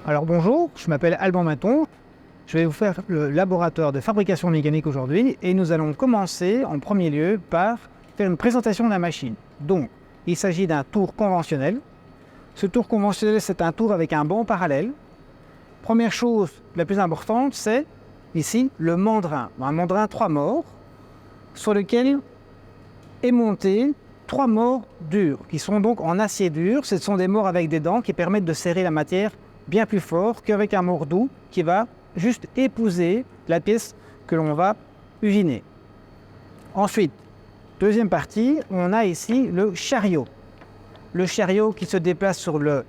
Alors bonjour, je m'appelle Alban Maton, je vais vous faire le laboratoire de fabrication mécanique aujourd'hui et nous allons commencer en premier lieu par faire une présentation de la machine. Donc, il s'agit d'un tour conventionnel. Ce tour conventionnel, c'est un tour avec un banc parallèle. Première chose la plus importante, c'est ici le mandrin. Un mandrin 3 morts sur lequel est monté 3 morts durs qui sont donc en acier dur. Ce sont des morts avec des dents qui permettent de serrer la matière bien plus fort qu'avec un mort doux qui va juste épouser la pièce que l'on va usiner. Ensuite, deuxième partie, on a ici le chariot. Le chariot qui se déplace sur le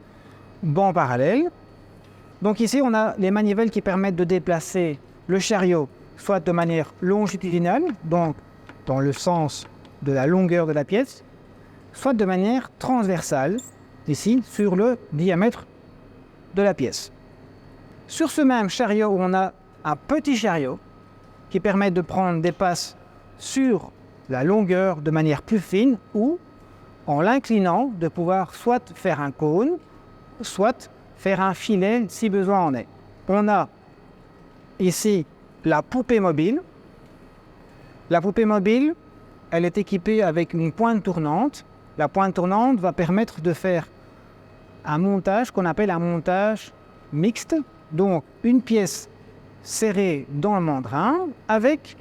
banc parallèle. Donc ici, on a les manivelles qui permettent de déplacer le chariot soit de manière longitudinale, donc dans le sens de la longueur de la pièce, soit de manière transversale, ici, sur le diamètre de la pièce. Sur ce même chariot, on a un petit chariot qui permet de prendre des passes sur la longueur de manière plus fine ou, en l'inclinant, de pouvoir soit faire un cône, soit faire un filet si besoin en est. On a ici la poupée mobile. La poupée mobile, elle est équipée avec une pointe tournante. La pointe tournante va permettre de faire un montage qu'on appelle un montage mixte, donc une pièce serrée dans le mandrin avec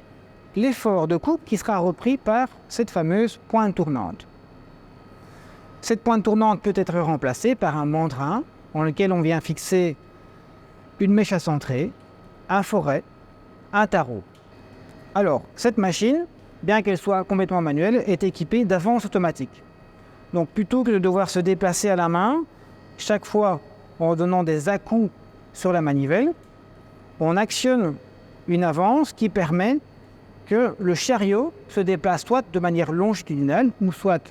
l'effort de coupe qui sera repris par cette fameuse pointe tournante. Cette pointe tournante peut être remplacée par un mandrin dans lequel on vient fixer une mèche à centrer, un foret, un tarot. Alors, cette machine, bien qu'elle soit complètement manuelle, est équipée d'avances automatiques. Donc plutôt que de devoir se déplacer à la main, chaque fois en donnant des à-coups sur la manivelle, on actionne une avance qui permet que le chariot se déplace soit de manière longitudinale ou soit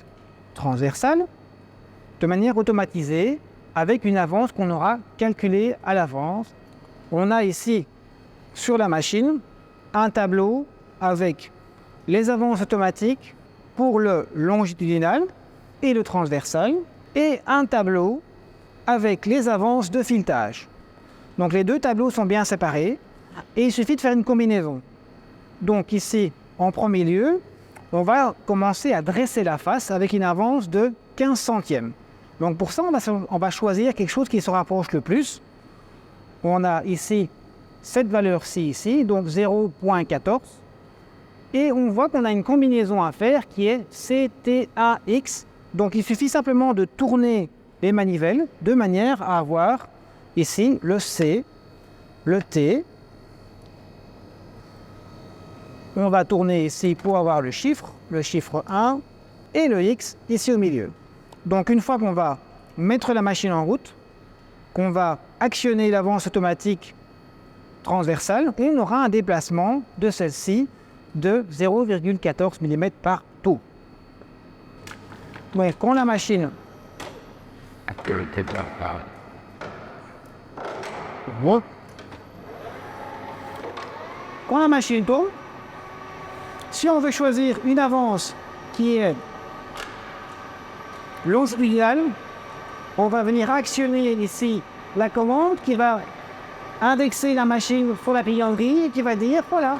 transversale, de manière automatisée, avec une avance qu'on aura calculée à l'avance. On a ici, sur la machine, un tableau avec les avances automatiques pour le longitudinal et le transversal, et un tableau avec les avances de filetage. Donc les deux tableaux sont bien séparés et il suffit de faire une combinaison. Donc ici, en premier lieu, on va commencer à dresser la face avec une avance de 15 centièmes. Donc pour ça, on va choisir quelque chose qui se rapproche le plus. On a ici cette valeur-ci ici, donc 0,14. Et on voit qu'on a une combinaison à faire qui est CTAX. Donc il suffit simplement de tourner les manivelles de manière à avoir ici le C, le T. On va tourner ici pour avoir le chiffre 1 et le X ici au milieu. Donc une fois qu'on va mettre la machine en route, qu'on va actionner l'avance automatique transversale, on aura un déplacement de celle-ci de 0,14 mm par tour. Donc quand la machine Quand la machine tourne, si on veut choisir une avance qui est longitudinale, on va venir actionner ici la commande qui va indexer la machine pour la plianderie et qui va dire voilà,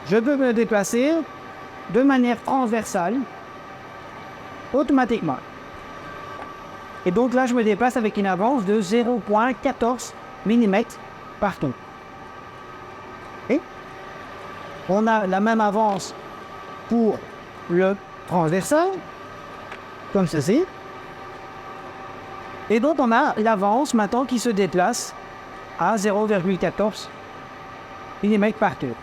je peux me déplacer de manière transversale automatiquement. Et donc là, je me déplace avec une avance de 0,14 mm par tour. Et on a la même avance pour le transversal, comme ceci. Et donc on a l'avance maintenant qui se déplace à 0,14 mm par tour.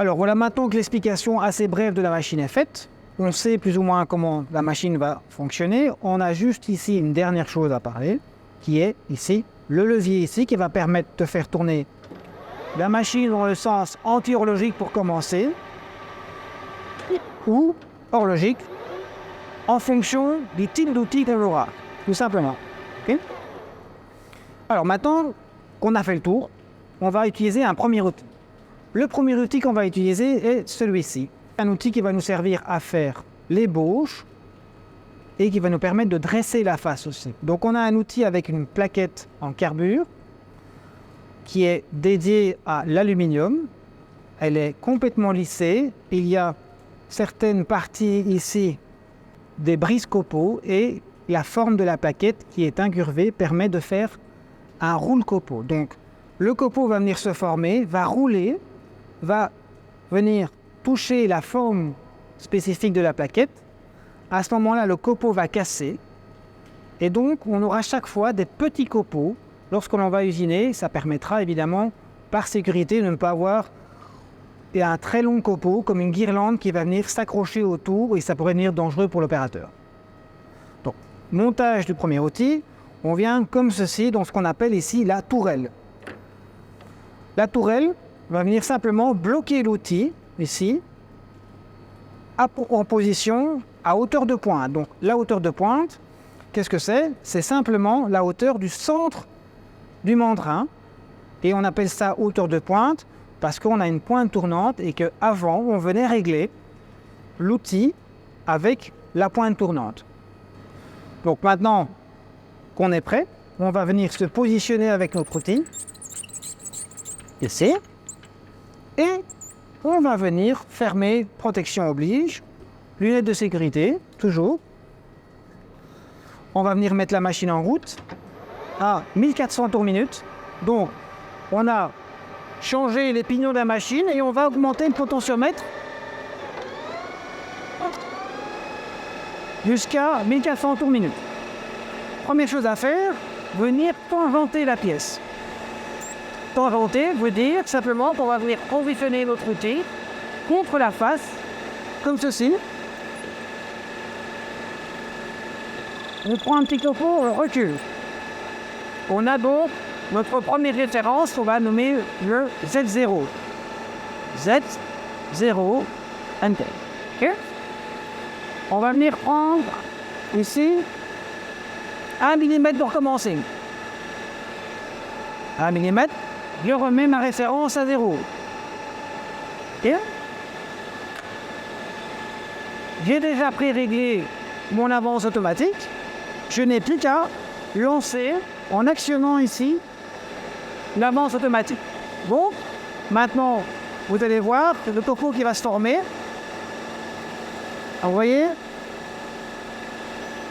Alors voilà, maintenant que l'explication assez brève de la machine est faite, on sait plus ou moins comment la machine va fonctionner. On a juste ici une dernière chose à parler, qui est ici le levier ici qui va permettre de faire tourner la machine dans le sens anti-horlogique pour commencer, ou horlogique en fonction du type d'outil qu'on aura, tout simplement. Okay. Alors maintenant qu'on a fait le tour, on va utiliser un premier outil. Le premier outil qu'on va utiliser est celui-ci. Un outil qui va nous servir à faire l'ébauche et qui va nous permettre de dresser la face aussi. Donc on a un outil avec une plaquette en carbure qui est dédiée à l'aluminium. Elle est complètement lissée. Il y a certaines parties ici des brises copeaux et la forme de la plaquette qui est incurvée permet de faire un roule-copeaux. Donc le copeau va venir se former, va rouler, va venir toucher la forme spécifique de la plaquette. À ce moment-là, le copeau va casser et donc on aura chaque fois des petits copeaux. Lorsqu'on va usiner, ça permettra évidemment, par sécurité, de ne pas avoir un très long copeau comme une guirlande qui va venir s'accrocher autour et ça pourrait devenir dangereux pour l'opérateur. Donc, montage du premier outil, on vient comme ceci dans ce qu'on appelle ici la tourelle. La tourelle va venir simplement bloquer l'outil, ici, en position à hauteur de pointe. Donc la hauteur de pointe, qu'est-ce que c'est? C'est simplement la hauteur du centre du mandrin. Et on appelle ça hauteur de pointe parce qu'on a une pointe tournante et qu'avant, on venait régler l'outil avec la pointe tournante. Donc maintenant qu'on est prêt, on va venir se positionner avec notre outil, ici, et on va venir fermer, protection oblige, lunettes de sécurité, toujours. On va venir mettre la machine en route à 1400 tours minute. Donc, on a changé les pignons de la machine et on va augmenter le potentiomètre jusqu'à 1400 tours minute. Première chose à faire, venir tangenter la pièce. Tangenter veut dire simplement qu'on va venir positionner notre outil contre la face, comme ceci. On prend un petit copeau, on recule. On a donc notre première référence, on va nommer le Z0. Z0, Enter. Okay. On va venir prendre ici 1 mm pour commencer. 1 mm, je remets ma référence à 0. Okay. J'ai déjà pré-réglé mon avance automatique. Je n'ai plus qu'à lancer en actionnant ici l'avance automatique. Bon, maintenant, vous allez voir le copeau qui va se former. Vous voyez,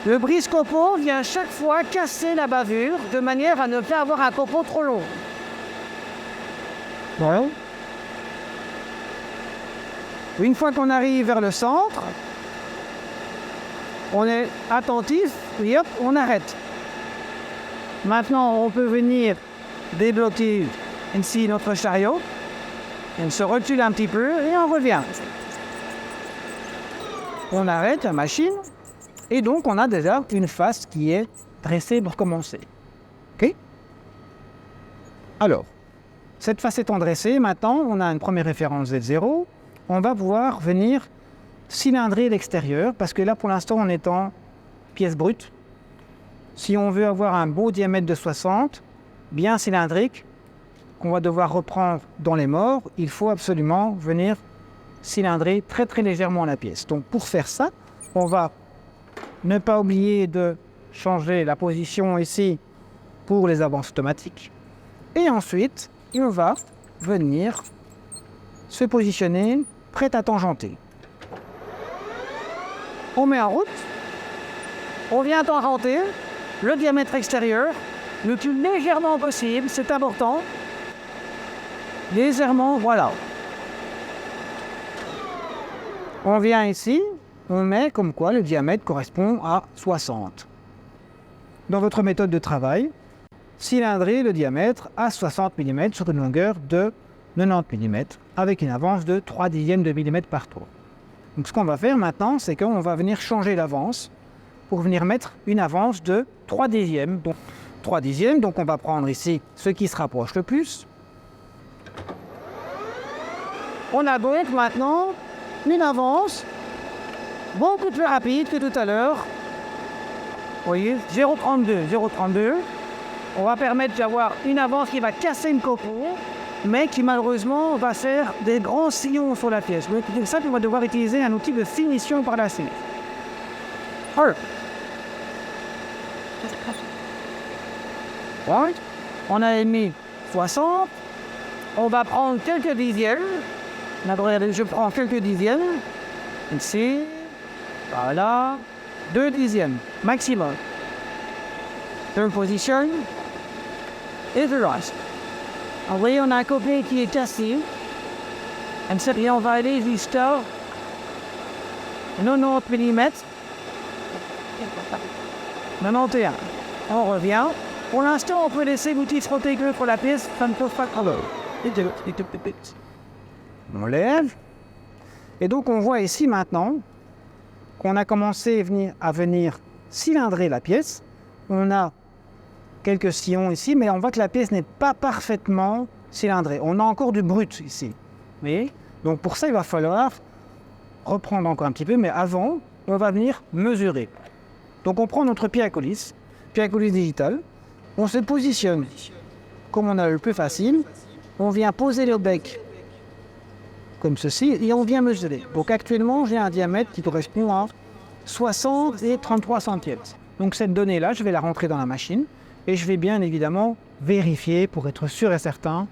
le brise-copeau vient chaque fois casser la bavure de manière à ne pas avoir un copeau trop long. Voilà. Une fois qu'on arrive vers le centre, on est attentif et hop, on arrête. Maintenant, on peut venir débloquer ici notre chariot. On se recule un petit peu et on revient. On arrête la machine et donc on a déjà une face qui est dressée pour commencer. Ok? Alors, cette face étant dressée, maintenant on a une première référence Z0. On va pouvoir venir cylindrer l'extérieur parce que là pour l'instant on est en pièce brute. Si on veut avoir un beau diamètre de 60, bien cylindrique, qu'on va devoir reprendre dans les morts, il faut absolument venir cylindrer très très légèrement la pièce. Donc pour faire ça, on va ne pas oublier de changer la position ici pour les avances automatiques. Et ensuite, on va venir se positionner prêt à tangenter. On met en route, on vient tangenter le diamètre extérieur le plus légèrement possible, c'est important. Légèrement, voilà. On vient ici, on met comme quoi le diamètre correspond à 60. Dans votre méthode de travail, cylindrez le diamètre à 60 mm sur une longueur de 90 mm avec une avance de 3/10 de millimètre par tour. Donc ce qu'on va faire maintenant, c'est qu'on va venir changer l'avance pour venir mettre une avance de 3/10. Donc 3/10, donc on va prendre ici ce qui se rapproche le plus. On a donc maintenant une avance beaucoup plus rapide que tout à l'heure. Vous voyez, 0,32. On va permettre d'avoir une avance qui va casser une copeau, mais qui malheureusement va faire des grands sillons sur la pièce. C'est ça qu'on va devoir utiliser un outil de finition par la suite. Alors, Right. On a mis 60. On va prendre quelques dixièmes. Je prends quelques dixièmes. Ici. Voilà. 2 dixièmes maximum. Third position. Et the rest. Vous voyez, on a un couplet qui est assis. Et on va aller jusqu'à 90 mm. 91. On revient. Pour l'instant, on peut laisser l'outil frotter contre la pièce. Ça ne pose pas de problème. On lève. Et donc, on voit ici maintenant qu'on a commencé à venir cylindrer la pièce. On a quelques sillons ici, mais on voit que la pièce n'est pas parfaitement cylindrée. On a encore du brut ici. Vous voyez ? Donc, pour ça, il va falloir reprendre encore un petit peu, mais avant, on va venir mesurer. Donc, on prend notre pied à coulisse digital. On se positionne comme on a le plus facile. On vient poser le bec comme ceci et on vient mesurer. Donc actuellement, j'ai un diamètre qui correspond à 60 et 33 centièmes. Donc cette donnée-là, je vais la rentrer dans la machine et je vais bien évidemment vérifier pour être sûr et certain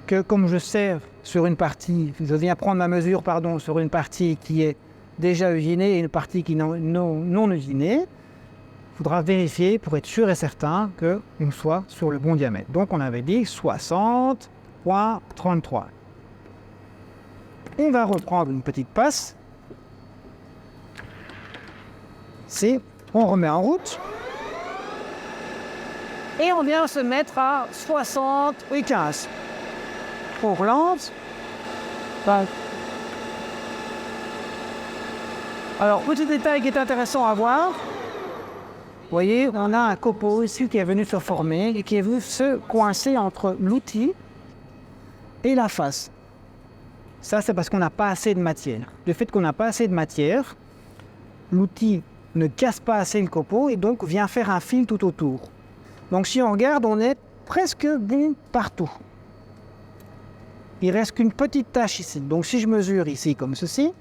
que comme je sais sur une partie, je viens prendre ma mesure sur une partie qui est déjà usinée et une partie qui est non usinée, il faudra vérifier pour être sûr et certain qu'on soit sur le bon diamètre. Donc on avait dit 60,33. On va reprendre une petite passe. On remet en route. Et on vient se mettre à 60,15. On relance. Alors, petit détail qui est intéressant à voir. Vous voyez, on a un copeau ici qui est venu se former et qui est venu se coincer entre l'outil et la face. Ça, c'est parce qu'on n'a pas assez de matière. Le fait qu'on n'a pas assez de matière, l'outil ne casse pas assez le copeau et donc vient faire un fil tout autour. Donc si on regarde, on est presque bon partout. Il reste qu'une petite tache ici. Donc si je mesure ici comme ceci,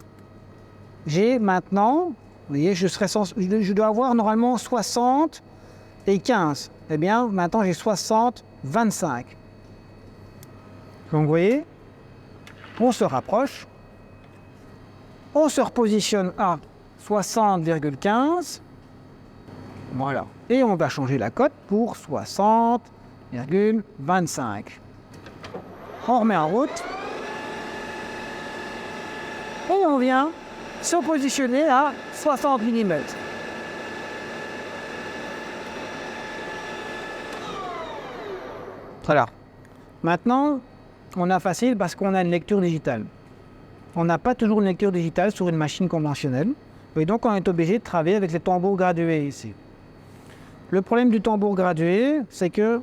j'ai maintenant... Vous voyez, je dois avoir normalement 60 et 15. Eh bien, maintenant, j'ai 60, 25. Donc, vous voyez, on se rapproche. On se repositionne à 60,15. Voilà. Et on va changer la cote pour 60,25. On remet en route. Et on vient se positionner à 60 mm. Voilà. Maintenant, on a facile parce qu'on a une lecture digitale. On n'a pas toujours une lecture digitale sur une machine conventionnelle. Et donc, on est obligé de travailler avec les tambours gradués ici. Le problème du tambour gradué, c'est que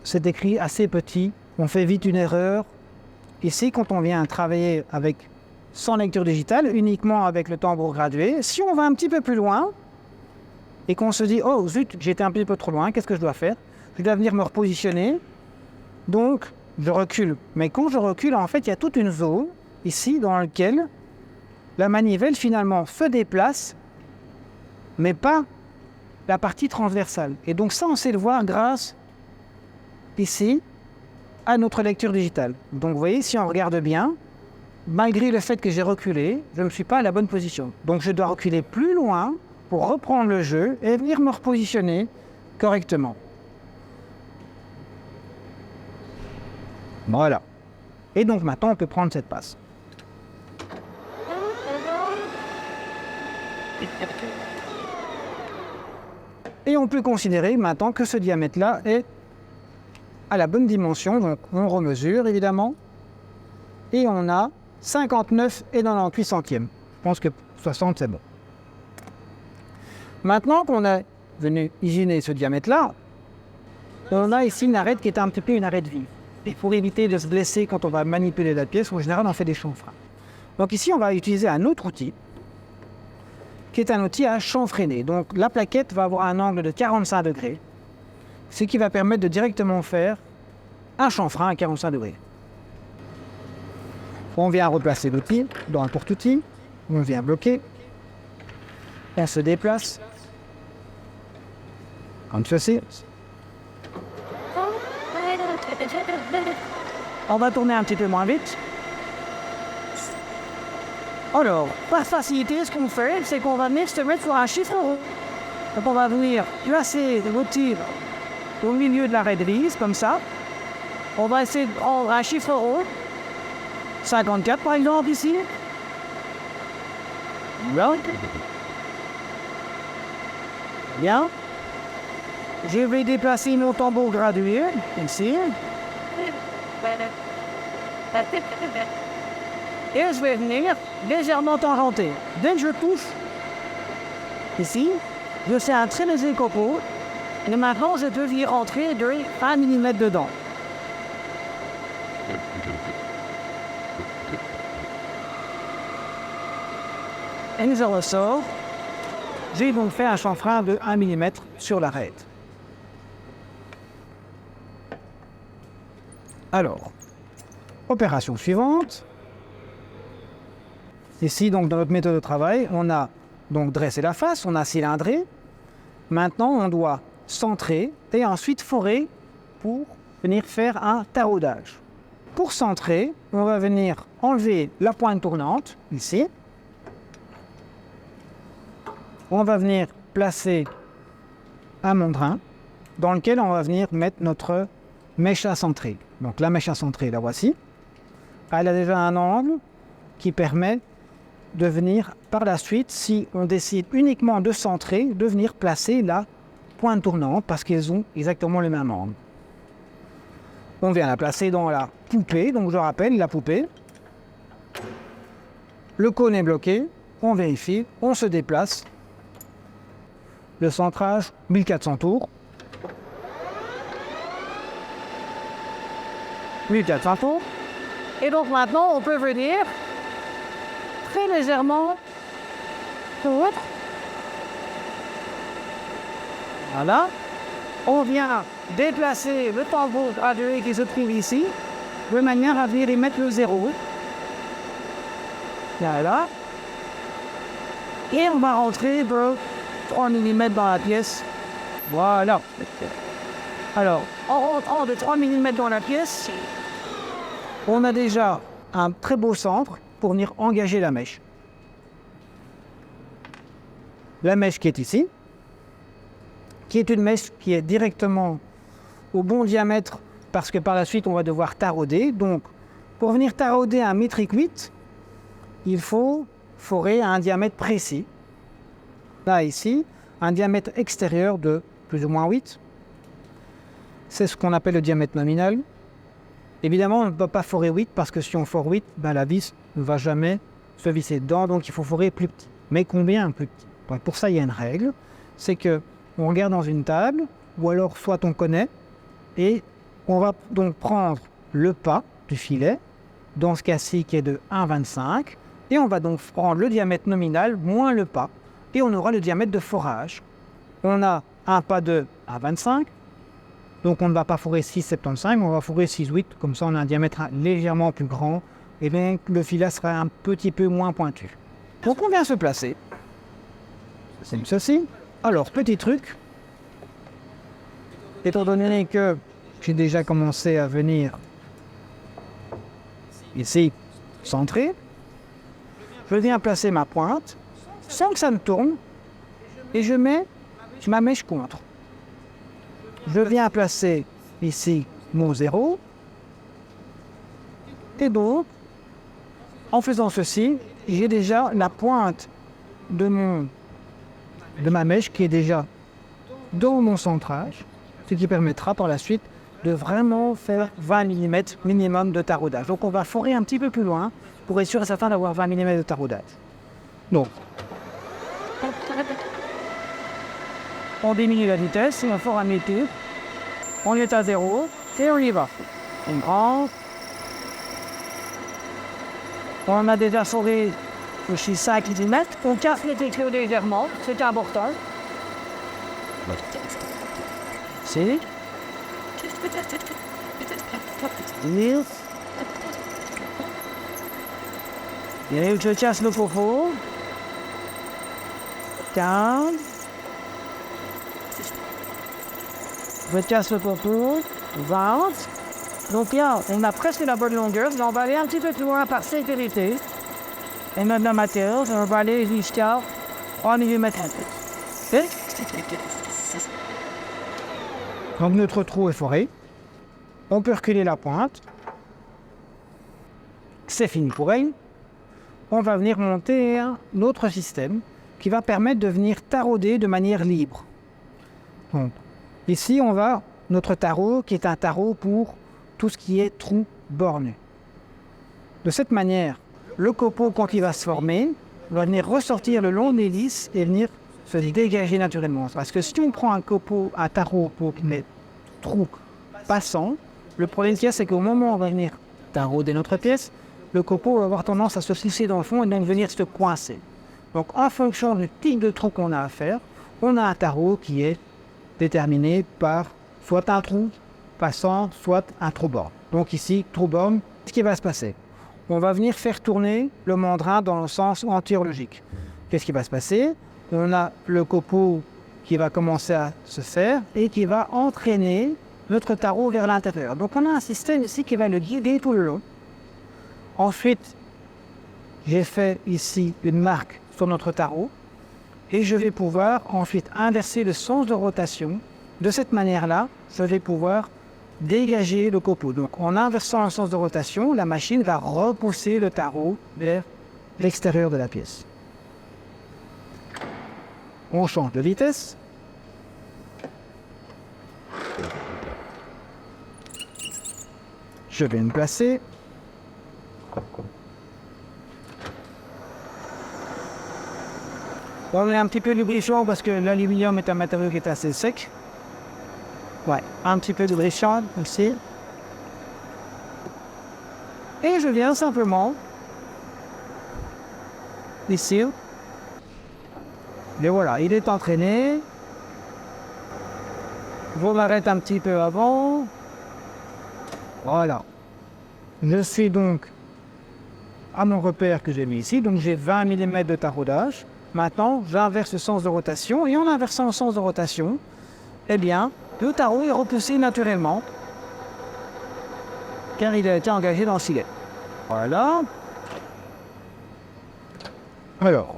c'est écrit assez petit. On fait vite une erreur. Ici, quand on vient travailler sans lecture digitale, uniquement avec le tambour gradué, si on va un petit peu plus loin et qu'on se dit « Oh zut, j'étais un petit peu trop loin, qu'est-ce que je dois faire ?» Je dois venir me repositionner, donc je recule. Mais quand je recule, en fait, il y a toute une zone ici dans laquelle la manivelle finalement se déplace, mais pas la partie transversale. Et donc ça, on sait le voir grâce ici à notre lecture digitale. Donc vous voyez, si on regarde bien, malgré le fait que j'ai reculé, je ne suis pas à la bonne position. Donc je dois reculer plus loin pour reprendre le jeu et venir me repositionner correctement. Voilà. Et donc maintenant, on peut prendre cette passe. Et on peut considérer maintenant que ce diamètre-là est à la bonne dimension. Donc on remesure évidemment. Et on a 59 et 98 centièmes. Je pense que 60 c'est bon. Maintenant qu'on a venu usiner ce diamètre-là, on a ici une arête qui est un petit peu une arête vive. Et pour éviter de se blesser quand on va manipuler la pièce, en général on fait des chanfreins. Donc ici on va utiliser un autre outil, qui est un outil à chanfreiner. Donc la plaquette va avoir un angle de 45 degrés, ce qui va permettre de directement faire un chanfrein à 45 degrés. On vient replacer l'outil dans un porte-outil, on vient bloquer, on se déplace, comme ceci, On va tourner un petit peu moins vite. Alors, par facilité, ce qu'on fait, c'est qu'on va venir se mettre sur un chiffre rond. Donc on va venir placer le tir au milieu de la raie de vis, comme ça. On va essayer de prendre un chiffre rond. 54 par exemple ici. Voilà. Bien. Je vais déplacer mon tambour gradué, ici. Et je vais venir légèrement tangenter. Dès que je touche, ici, je fais un très léger copeau. Et maintenant, je peux y rentrer de 1 mm dedans. Et je ressors. J'ai donc fait un chanfrein de 1 mm sur l'arête. Alors, opération suivante. Ici, donc, dans notre méthode de travail, on a donc dressé la face, on a cylindré. Maintenant, on doit centrer et ensuite forer pour venir faire un taraudage. Pour centrer, on va venir enlever la pointe tournante, ici. On va venir placer un mondrin dans lequel on va venir mettre notre mèche à centrer. Donc la mèche à centrer, la voici. Elle a déjà un angle qui permet de venir par la suite, si on décide uniquement de centrer, de venir placer la pointe tournante parce qu'ils ont exactement le même angle. On vient la placer dans la poupée, donc je rappelle la poupée. Le cône est bloqué, on vérifie, on se déplace. Le centrage, 1400 tours. 1400 tours. Et donc maintenant, on peut venir très légèrement tourner. Voilà. On vient déplacer le tambour gradué qui se trouve ici, de manière à venir y mettre le 0. Voilà. Et on va rentrer de 3 mm dans la pièce. Voilà. Alors, en rentrant de 3 mm dans la pièce, on a déjà un très beau centre pour venir engager la mèche. La mèche qui est ici, qui est une mèche qui est directement au bon diamètre parce que par la suite on va devoir tarauder. Donc, pour venir tarauder un métrique 8, il faut forer à un diamètre précis. Là, ici, un diamètre extérieur de plus ou moins 8. C'est ce qu'on appelle le diamètre nominal. Évidemment, on ne peut pas forer 8 parce que si on fore 8, ben la vis ne va jamais se visser dedans, donc il faut forer plus petit. Mais combien plus petit? Pour ça, il y a une règle, c'est que on regarde dans une table, ou alors soit on connaît, et on va donc prendre le pas du filet, dans ce cas-ci qui est de 1,25, et on va donc prendre le diamètre nominal moins le pas, et on aura le diamètre de forage. On a un pas de 1,25, donc on ne va pas forer 6,75, on va forer 6,8, comme ça on a un diamètre légèrement plus grand, et bien le filet sera un petit peu moins pointu. Donc on vient se placer, c'est ceci. Alors, petit truc, étant donné que j'ai déjà commencé à venir ici centrer, je viens placer ma pointe sans que ça ne tourne et je mets ma mèche contre. Je viens placer ici mon 0 et donc en faisant ceci, j'ai déjà la pointe de ma mèche qui est déjà dans mon centrage, ce qui permettra par la suite de vraiment faire 20 mm minimum de taraudage. Donc on va forer un petit peu plus loin pour être sûr et certain d'avoir 20 mm de taraudage. Donc, on diminue la vitesse, on fore un métier, on est à 0 et on y va. On prend. On a déjà foré aussi 5 mm, on casse les éclats légèrement, c'est important. C'est. Et je casse le popo. 15. Je casse le popo. 20. Donc là, on a presque la bonne longueur, mais on va aller un petit peu plus loin par sécurité. Et même amateur, on va aller jusqu'à 3 mm. Donc notre trou est foré. On peut reculer la pointe. C'est fini pour elle. On va venir monter un autre système qui va permettre de venir tarauder de manière libre. Donc, ici, on va notre tarot qui est un tarot pour tout ce qui est trou borné. De cette manière, le copeau, quand il va se former, va venir ressortir le long des lisses et venir se dégager naturellement. Parce que si on prend un tarot pour les trous passants, le problème qu'il y a, c'est qu'au moment où on va venir tarauder notre pièce, le copeau va avoir tendance à se fixer dans le fond et donc venir se coincer. Donc en fonction du type de trou qu'on a à faire, on a un tarot qui est déterminé par soit un trou passant, soit un trou borne. Donc ici, trou borne, ce qui va se passer, on va venir faire tourner le mandrin dans le sens antilogique. Qu'est-ce qui va se passer? On a le copeau qui va commencer à se faire et qui va entraîner notre tarot vers l'intérieur. Donc on a un système ici qui va le guider tout le long. Ensuite, j'ai fait ici une marque sur notre tarot et je vais pouvoir ensuite inverser le sens de rotation. De cette manière-là, je vais pouvoir dégager le copeau. Donc en inversant le sens de rotation, la machine va repousser le tarot vers l'extérieur de la pièce. On change de vitesse. Je vais me placer. On est un petit peu lubrifiant parce que l'aluminium est un matériau qui est assez sec. Ouais, un petit peu de lubrifiant aussi. Et je viens simplement ici. Et voilà, il est entraîné. Je m'arrête un petit peu avant. Voilà. Je suis donc à mon repère que j'ai mis ici. Donc j'ai 20 mm de taraudage. Maintenant, j'inverse le sens de rotation. Et en inversant le sens de rotation, eh bien, le tarot est repoussé naturellement. Car il a été engagé dans le filet. Voilà. Alors.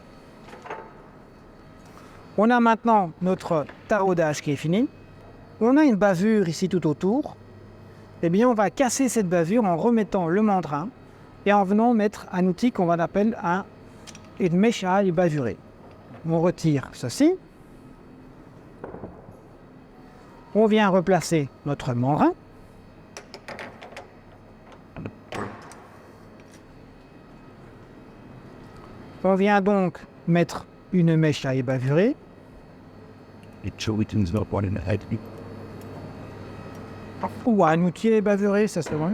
On a maintenant notre taraudage qui est fini. On a une bavure ici tout autour. Eh bien, on va casser cette bavure en remettant le mandrin et en venant mettre un outil qu'on va appeler une mèche à ail bavurée. On retire ceci. On vient replacer notre mandrin. On vient donc mettre une mèche à bavurée. Ou un outil à bavurée, ça c'est bon.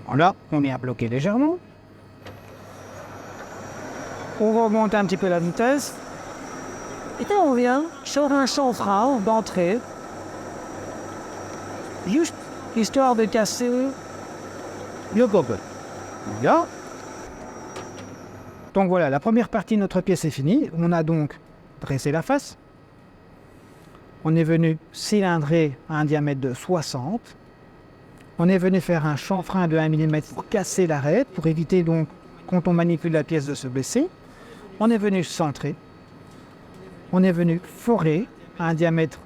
Voilà, on vient bloquer légèrement. On remonte un petit peu la vitesse. Et là, on vient sur un chanfrein d'entrée. Juste histoire de casser le copeau. Voilà. Donc voilà, la première partie de notre pièce est finie. On a donc dressé la face. On est venu cylindrer à un diamètre de 60. On est venu faire un chanfrein de 1 mm pour casser l'arête, pour éviter donc, quand on manipule la pièce, de se blesser. On est venu centrer. On est venu forer à un diamètre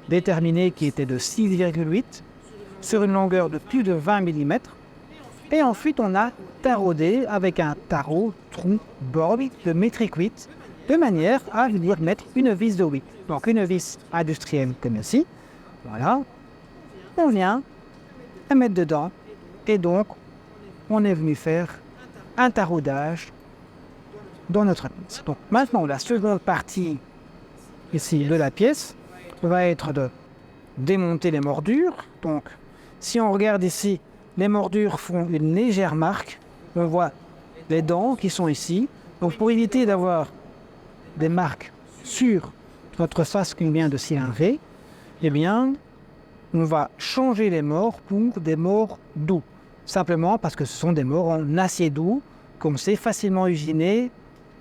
déterminé qui était de 6,8 sur une longueur de plus de 20 mm. Et ensuite, on a taraudé avec un tarot trou borne de métrique 8 de manière à venir mettre une vis de 8. Donc une vis industrielle comme ici. Voilà. On vient la mettre dedans. Et donc, on est venu faire un taraudage dans notre pièce. Donc maintenant, la seconde partie ici de la pièce va être de démonter les mordures. Donc, si on regarde ici, les mordures font une légère marque. On voit les dents qui sont ici. Donc pour éviter d'avoir des marques sur notre face qu'on vient de cylindrer, eh bien, on va changer les morts pour des morts doux. Simplement parce que ce sont des morts en acier doux, comme c'est facilement usiné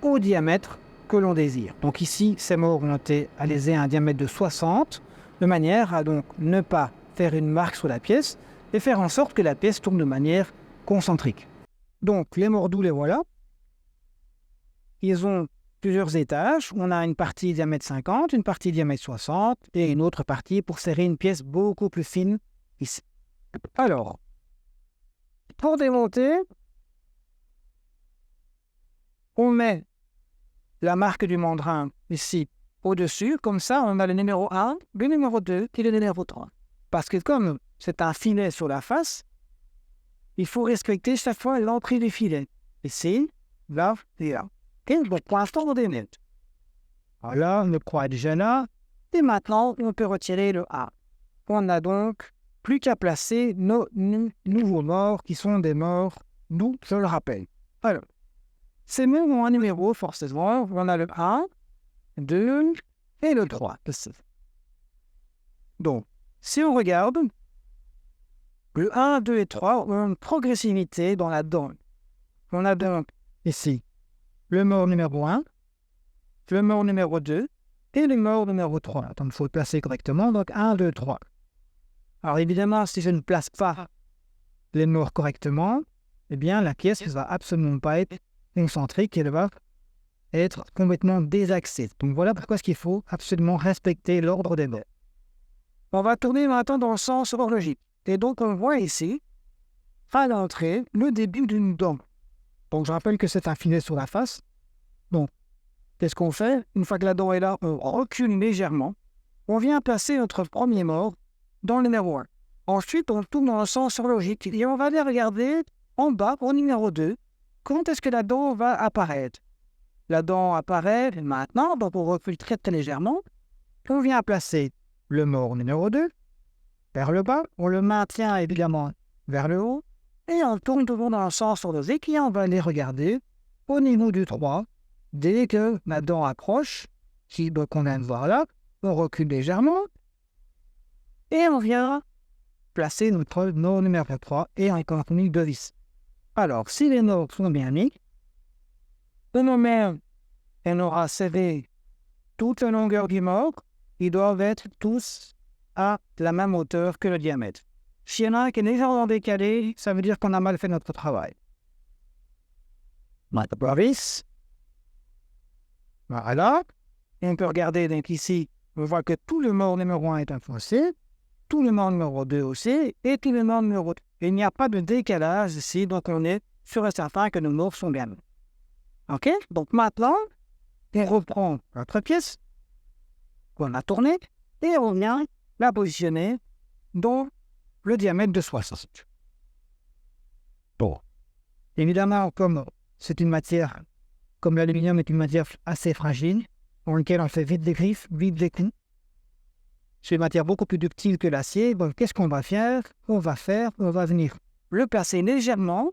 au diamètre que l'on désire. Donc ici, ces morts ont été alésés à un diamètre de 60, de manière à donc ne pas faire une marque sur la pièce et faire en sorte que la pièce tourne de manière concentrique. Donc, les mordous, les voilà. Ils ont plusieurs étages. On a une partie diamètre 50, une partie diamètre 60 et une autre partie pour serrer une pièce beaucoup plus fine ici. Alors, pour démonter, on met la marque du mandrin ici au-dessus. Comme ça, on a le numéro 1, le numéro 2 et le numéro 3. Parce que comme c'est un filet sur la face, il faut respecter chaque fois l'entrée du filet. Ici, là et là. Et donc, pour l'instant, on démonte. Voilà, le croix est déjà là. Et maintenant, on peut retirer le A. On n'a donc plus qu'à placer nos nouveaux morts qui sont des morts doux, je le rappelle. Alors, ces morts ont un numéro, forcément. On a le 1, 2 et le 3. Donc, si on regarde, le 1, 2 et 3 ont une progressivité dans la donne. On a donc ici le mort numéro 1, le mort numéro 2 et le mort numéro 3. Donc, il faut le placer correctement. Donc, 1, 2, 3. Alors, évidemment, si je ne place pas les morts correctement, eh bien, la pièce ne va absolument pas être concentrique. Elle va être complètement désaxée. Donc, voilà pourquoi il faut absolument respecter l'ordre des morts. On va tourner maintenant dans le sens horlogique. Et donc, on voit ici, à l'entrée, le début d'une dent. Donc, je rappelle que c'est un filet sur la face. Donc, qu'est-ce qu'on fait? Une fois que la dent est là, on recule légèrement. On vient placer notre premier mort dans le numéro 1. Ensuite, on tourne dans le sens horlogique et on va aller regarder en bas, au numéro 2, quand est-ce que la dent va apparaître. La dent apparaît maintenant, donc on recule très très légèrement. On vient placer le mort numéro 2 vers le bas. On le maintient évidemment vers le haut. Et on tourne toujours dans le sens horlogique et on va aller regarder au niveau du 3. Dès que la dent approche, qu'on vient de voir là, on recule légèrement. Et on vient placer notre mort numéro 3 et on continue de vis. Alors, si les morts sont bien mis, au moment où on aura serré toute la longueur du mort, ils doivent être tous à la même hauteur que le diamètre. S'il y en a un qui est légèrement décalé, ça veut dire qu'on a mal fait notre travail. Maintenant, vis. Voilà. Et on peut regarder donc ici, on voit que tout le mort numéro 1 est enfoncé, tout le mort numéro 2 aussi, et tout le mort numéro 3. Il n'y a pas de décalage ici, donc on est sûr et certain que nos morts sont bien. OK? Donc maintenant, on reprend notre pièce qu'on a tournée et on vient la positionner dans le diamètre de 60. Bon. Évidemment, comme c'est une matière, comme l'aluminium est une matière assez fragile, dans laquelle on fait vite des griffes, vite des coups, c'est une matière beaucoup plus ductile que l'acier. Donc, qu'est-ce qu'on va faire? On va venir le placer légèrement,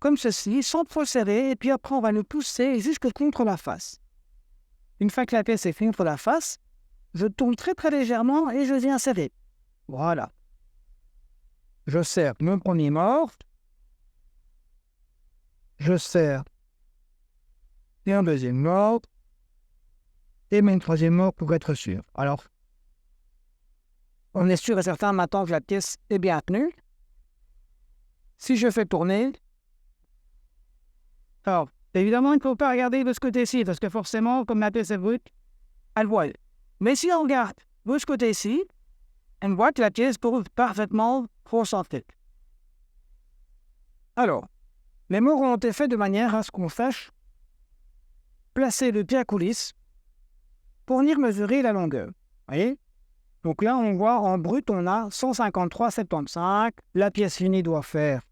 comme ceci, sans trop serrer, et puis après, on va le pousser jusque contre la face. Une fois que la pièce est contre la face, je tourne très très légèrement et je viens serrer. Voilà. Je serre mon premier mort. Je serre et un deuxième mort. Et mon troisième mort pour être sûr. Alors, on est sûr et certain maintenant que la pièce est bien tenue. Si je fais tourner, alors, évidemment, il ne faut pas regarder de ce côté-ci, parce que forcément, comme la pièce est brute, elle voit. Mais si on regarde de ce côté-ci, on voit que la pièce trouve parfaitement concentrée. Alors, les morts ont été faits de manière à ce qu'on sache placer le pied à coulisse pour venir mesurer la longueur. Vous voyez? Donc là, on voit en brut, on a 153,75. La pièce finie doit faire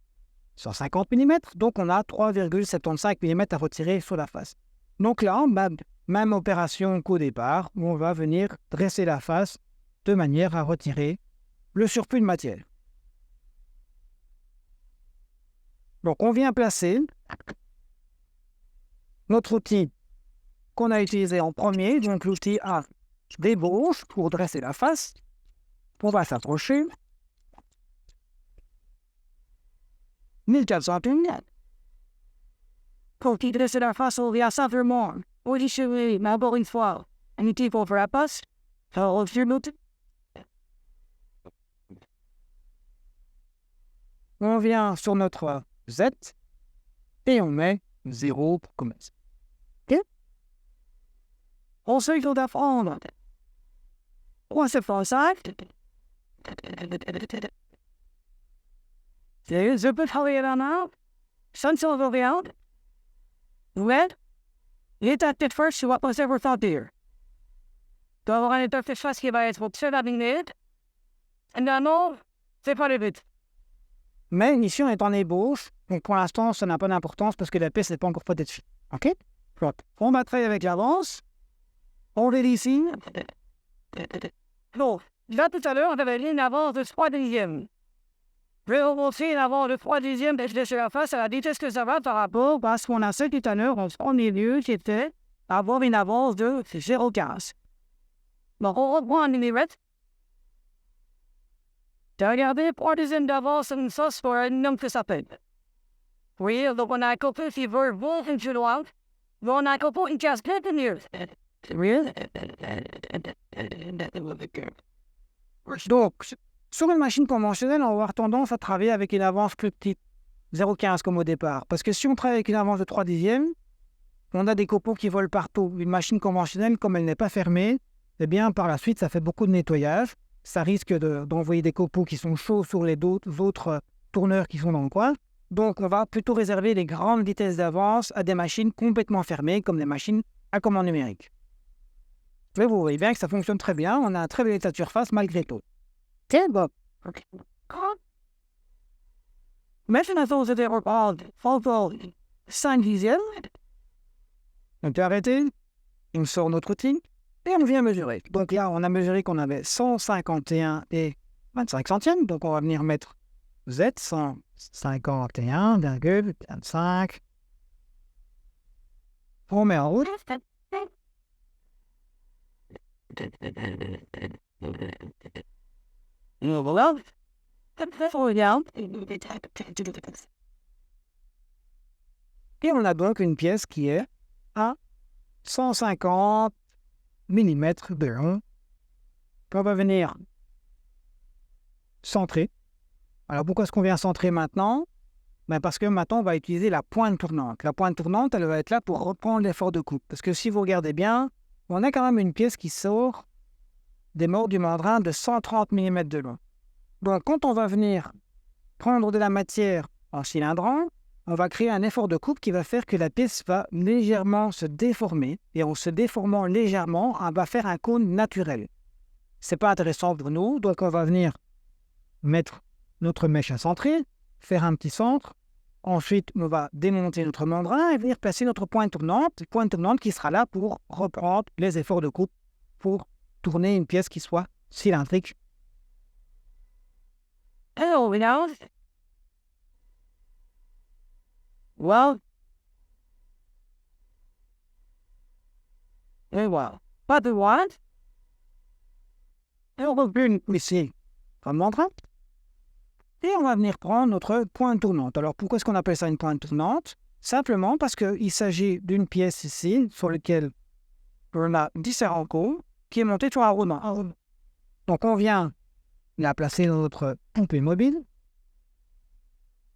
150 mm, donc on a 3,75 mm à retirer sur la face. Donc là, même opération qu'au départ, où on va venir dresser la face de manière à retirer le surplus de matière. Donc on vient placer notre outil qu'on a utilisé en premier, donc l'outil A débauche pour dresser la face. On va s'approcher. 1400 mm. Pour dresser la face, on vient simplement auditionner, mais encore une fois, un outil pour faire la passe. Alors, on fait l'outil. on vient sur notre Z et on met 0 pour commencer. OK? Ensuite, on va prendre 3,75. Je peux travailler la main. 500 red. L'état de first, tu vas passer pour sentir. Tu vas avoir un état de face qui va être très abîmé. Et non, c'est pas le but. Mais ici, on est en ébauche. Donc, pour l'instant, ça n'a pas d'importance parce que la piste n'est pas encore peut-être finie. OK? On va travailler avec l'avance. On est ici. Non, là, tout à l'heure, on avait une avance de 3 dixièmes. Je vais remonter une avance de 3 dixièmes de la face à la vitesse que ça va par rapport parce qu'on a fait tout à l'heure en premier lieu qui était avoir une avance de 0,15. Donc, on reprend un millimètre. Tu as regardé 3 dixièmes d'avance, ça, c'est pour un nombre que ça peut. Oui, donc on a un copain qui veut beaucoup plus loin. Mais on a un copain qui casse plein de mieux. Oui? Donc, sur une machine conventionnelle, on va avoir tendance à travailler avec une avance plus petite, 0,15 comme au départ. Parce que si on travaille avec une avance de 3 dixièmes, on a des copeaux qui volent partout. Une machine conventionnelle, comme elle n'est pas fermée, eh bien, par la suite, ça fait beaucoup de nettoyage. Ça risque d'envoyer des copeaux qui sont chauds sur les autres tourneurs qui sont dans le coin. Donc, on va plutôt réserver les grandes vitesses d'avance à des machines complètement fermées, comme des machines à commande numérique. Mais vous voyez bien que ça fonctionne très bien. On a un très bel état de surface malgré tout. OK, bon. OK. Maintenant, c'était reparle. Faut 5 dixièmes. Donc, tu as arrêté. On sort notre outil et on vient mesurer. Donc là, on a mesuré qu'on avait 151 et 25 centièmes. Donc, on va venir mettre Z, 151,25. On met en route. Voilà. Et on a donc une pièce qui est à 150 mm de long. On va venir centrer. Alors pourquoi est-ce qu'on vient centrer maintenant? Parce que maintenant on va utiliser la pointe tournante. La pointe tournante, elle va être là pour reprendre l'effort de coupe. Parce que si vous regardez bien, on a quand même une pièce qui sort des morts du mandrin de 130 mm de long. Donc quand on va venir prendre de la matière en cilindrant, on va créer un effort de coupe qui va faire que la pièce va légèrement se déformer. Et en se déformant légèrement, on va faire un cône naturel. C'est pas intéressant pour nous, donc on va venir mettre notre mèche à centrer, faire un petit centre. Ensuite, on va démonter notre mandrin et venir placer notre pointe tournante qui sera là pour reprendre les efforts de coupe pour tourner une pièce qui soit cylindrique. Hello, now. Well. Very well. But the what? Et on va venir ici comme mandrin. Et on va venir prendre notre pointe tournante. Alors pourquoi est-ce qu'on appelle ça une pointe tournante? Simplement parce qu'il s'agit d'une pièce ici sur laquelle on a différents coups qui est montée sur un roulement. Donc on vient la placer dans notre pompée mobile.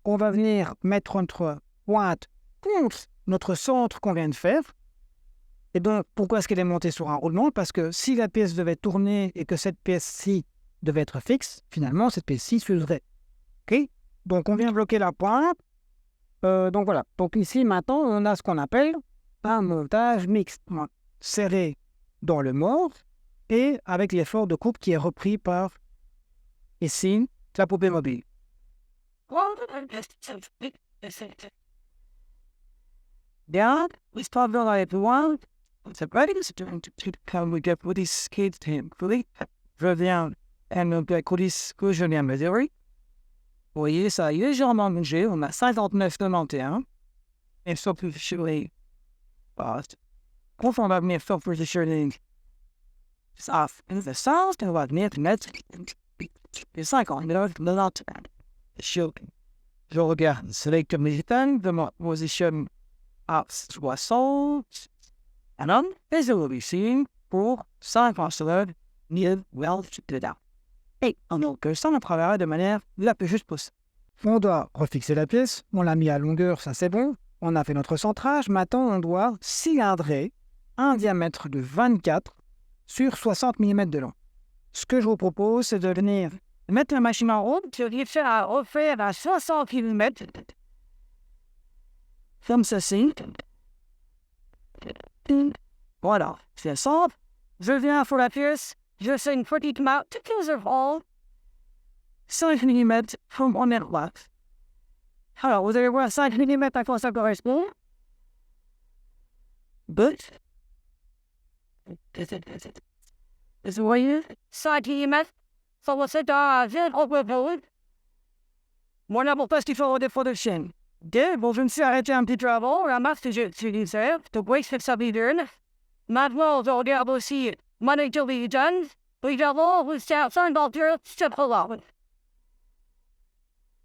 On va venir mettre notre pointe contre notre centre qu'on vient de faire. Et donc pourquoi est-ce qu'elle est montée sur un roulement? Parce que si la pièce devait tourner et que cette pièce-ci devait être fixe, finalement cette pièce-ci s'userait. OK? Donc on vient bloquer la pointe. Donc voilà. Donc ici maintenant on a ce qu'on appelle un montage mixte. Serré dans le mort et avec l'effort de coupe qui est repris par ici la poupée mobile. Yeah, we start building it one. C'est pas difficile de get with this kid team. Je viens et me coulisses que je viens mesurer. Vous voyez, ça a légèrement bougé. On a 59,91. Et ça peut changer. Quand on va venir faire positioning off in the south, on va venir mettre les 59,91. Je regarde select militant de ma position à 60. Et on est ici pour 50 000 well dedans. Et on a que ça, on travaille de manière la plus juste possible. On doit refixer la pièce, on l'a mis à longueur, ça c'est bon. On a fait notre centrage, maintenant on doit cylindrer un diamètre de 24 sur 60 mm de long. Ce que je vous propose, c'est de venir mettre la machine en route, Je réussis à refaire à 60 km. comme ceci. Voilà, c'est simple. Je viens pour la pièce. Je fais une petite marque de 15 heures. 5 mm from on it left. Alors, vous allez voir 5 mm à quoi ça correspond. But, vous voyez, 5 mm, ça va s'être à 0,1. Voilà pourquoi il faut des photos de chaîne. Deux, bon, je me suis arrêté un petit peu avant, la marque que j'utilisais, de Waste Sabidern. Maintenant, je regarde aussi Money to be done. Puis d'abord, vous êtes 50 heures, c'est pas là.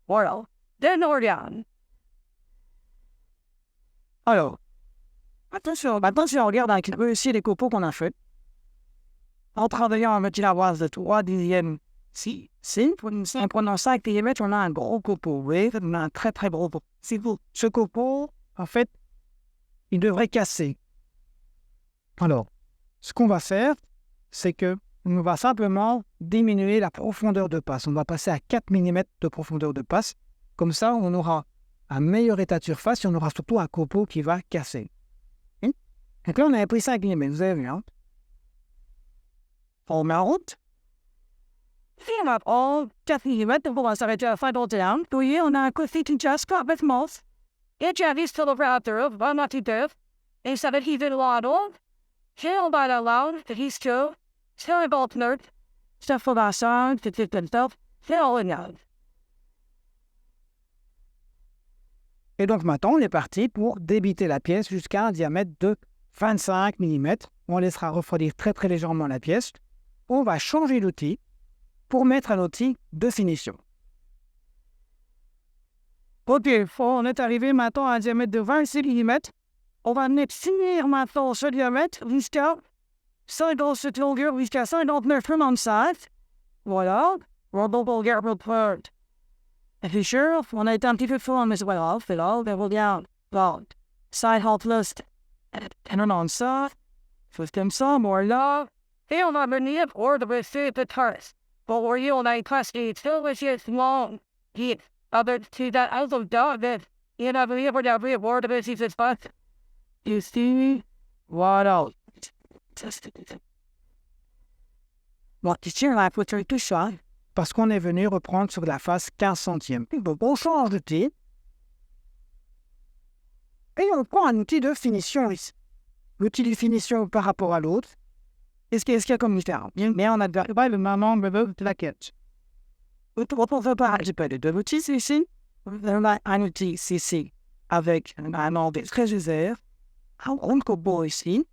Voilà. Then regarde. Alors, attention, maintenant si on regarde un petit peu ici les copeaux qu'on a fait, en travaillant un petit lavoir de 3 dixièmes, en prenant 5 mm, on a un gros copeau, oui, on a un très très gros copeau. Ce copeau, en fait, il devrait casser. Alors, ce qu'on va faire, c'est que on va simplement diminuer la profondeur de passe. On va passer à 4 mm de profondeur de passe. Comme ça, on aura un meilleur état de surface et on aura surtout un copeau qui va casser. Donc là, on avait pris 5 mm, vous avez vu, hein? On met en route. Finalement, 4 mm, on va s'arrêter à 51. Puis, on a un côté de jasper avec Moss. Et j'avais sur l'opérateur, 28 heures. Et ça va être là, donc. J'ai un bas de l'âne, de l'histoire. C'est un bon nerd. C'est un formation, c'est un top. C'est un renard. Et donc maintenant, on est parti pour débiter la pièce jusqu'à un diamètre de 25 mm. On laissera refroidir très très légèrement la pièce. On va changer d'outil pour mettre un outil de finition. Ok, on est arrivé maintenant à un diamètre de 26 mm. On va finir maintenant ce diamètre jusqu'à 50 cette longueur, jusqu'à 59 mm. Voilà. On va regarder le point. Et sûr, on a été un petit peu fort, mais voilà, c'est là, on regarde. Bon, side halt list. Et on a ça. Fait comme ça, moi là. Et on va venir pour de rester de terrasse. Bon, voyez, on a une classe qui est très long. Qui est avec tout that out of dog. Et on a venir pour d'avoir voir de rester de spot. You see? Voilà. Bon, tu tiens la photo tout ça, parce qu'on est venu reprendre sur la face 15 centièmes. On change d'outil. Et on prend un outil de finition ici. L'outil de finition par rapport à l'autre. Qu'est-ce qu'il y a comme différence? Mais on a le moment de la quête. On peut pas un petit peu de deux outils ici. On a un outil ici avec un angle très usé. Un copeau ici.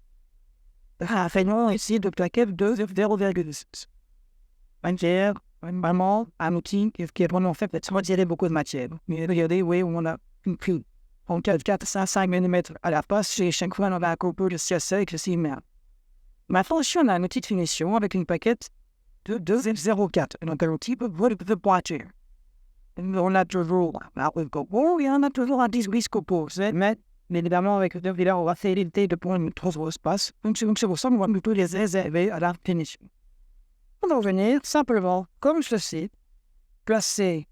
Un faisant ici de plaquette de 0,6. Vraiment un outil qui est vraiment fait pour retirer beaucoup de matière. Mais regardez, oui, on a une queue. On a 4-5 mm à la passe. Chez chaque fois, on a un copeau de CSA et que c'est immense. Maintenant, ici, on a un outil de finition avec une plaquette de 2,04. Donc, un outil pour de boîtier. On a toujours un copeau et on a toujours un 18 copeaux. Mais évidemment, avec le devis-là, on va faire l'idée de prendre une trop gros espace. Donc, c'est pour ça qu'on va plutôt les réserver à la finition. On va venir simplement, comme ceci, placer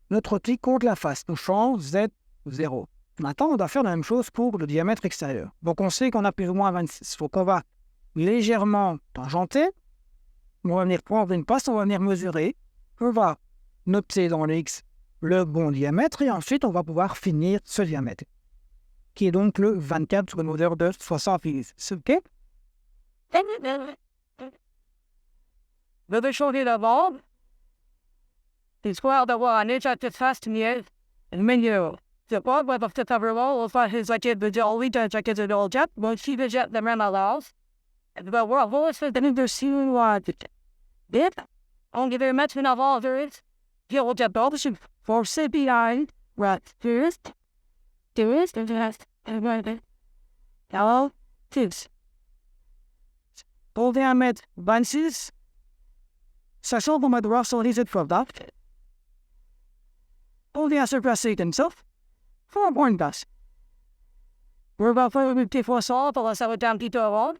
notre outil contre la face. Nous change Z0. Maintenant, on doit faire la même chose pour le diamètre extérieur. Donc, on sait qu'on a plus ou moins 26. Donc, on va légèrement tangenter. On va venir prendre une passe, on va venir mesurer. On va noter dans l'X le bon diamètre et ensuite, on va pouvoir finir ce diamètre, qui est donc le 24 sur une hauteur de 60 mm. C'est OK? Je vais changer la bande. L'histoire d'avoir un état de face mieux. Meilleur. C'est pas moi parce que t'as vraiment, on va faire les jaquettes de jolly, de jaquettes de all jet, mais si les jets de même à l'as. Et bien, on va se donner de sinon, bien, on devait mettre une avant de puis on va d'option for CPI, right, first, hello, tips. Pour diamètre 26, sachant qu'on va devoir sortir cette fois-là. combien se passer comme ça? Pour un point de base. On va faire une petite fois ça pour ça va être un petit peu avant.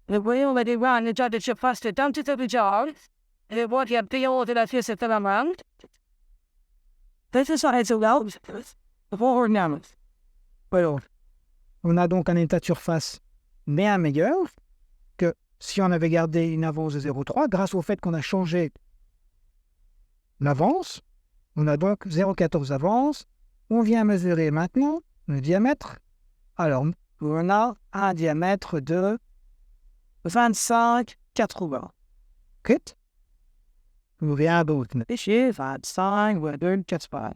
Le voyons, on va dire, on a déjà de surface de dans tout le genre. Et le voit, il y a bien haut de la pièce de la main. C'est ça, c'est là. On a donc un état de surface bien meilleur que si on avait gardé une avance de 0,3 grâce au fait qu'on a changé l'avance. On a donc 0,14 avance. On vient mesurer maintenant le diamètre. Alors, on a un diamètre de 25,80. OK? On vient donc ici 25,80.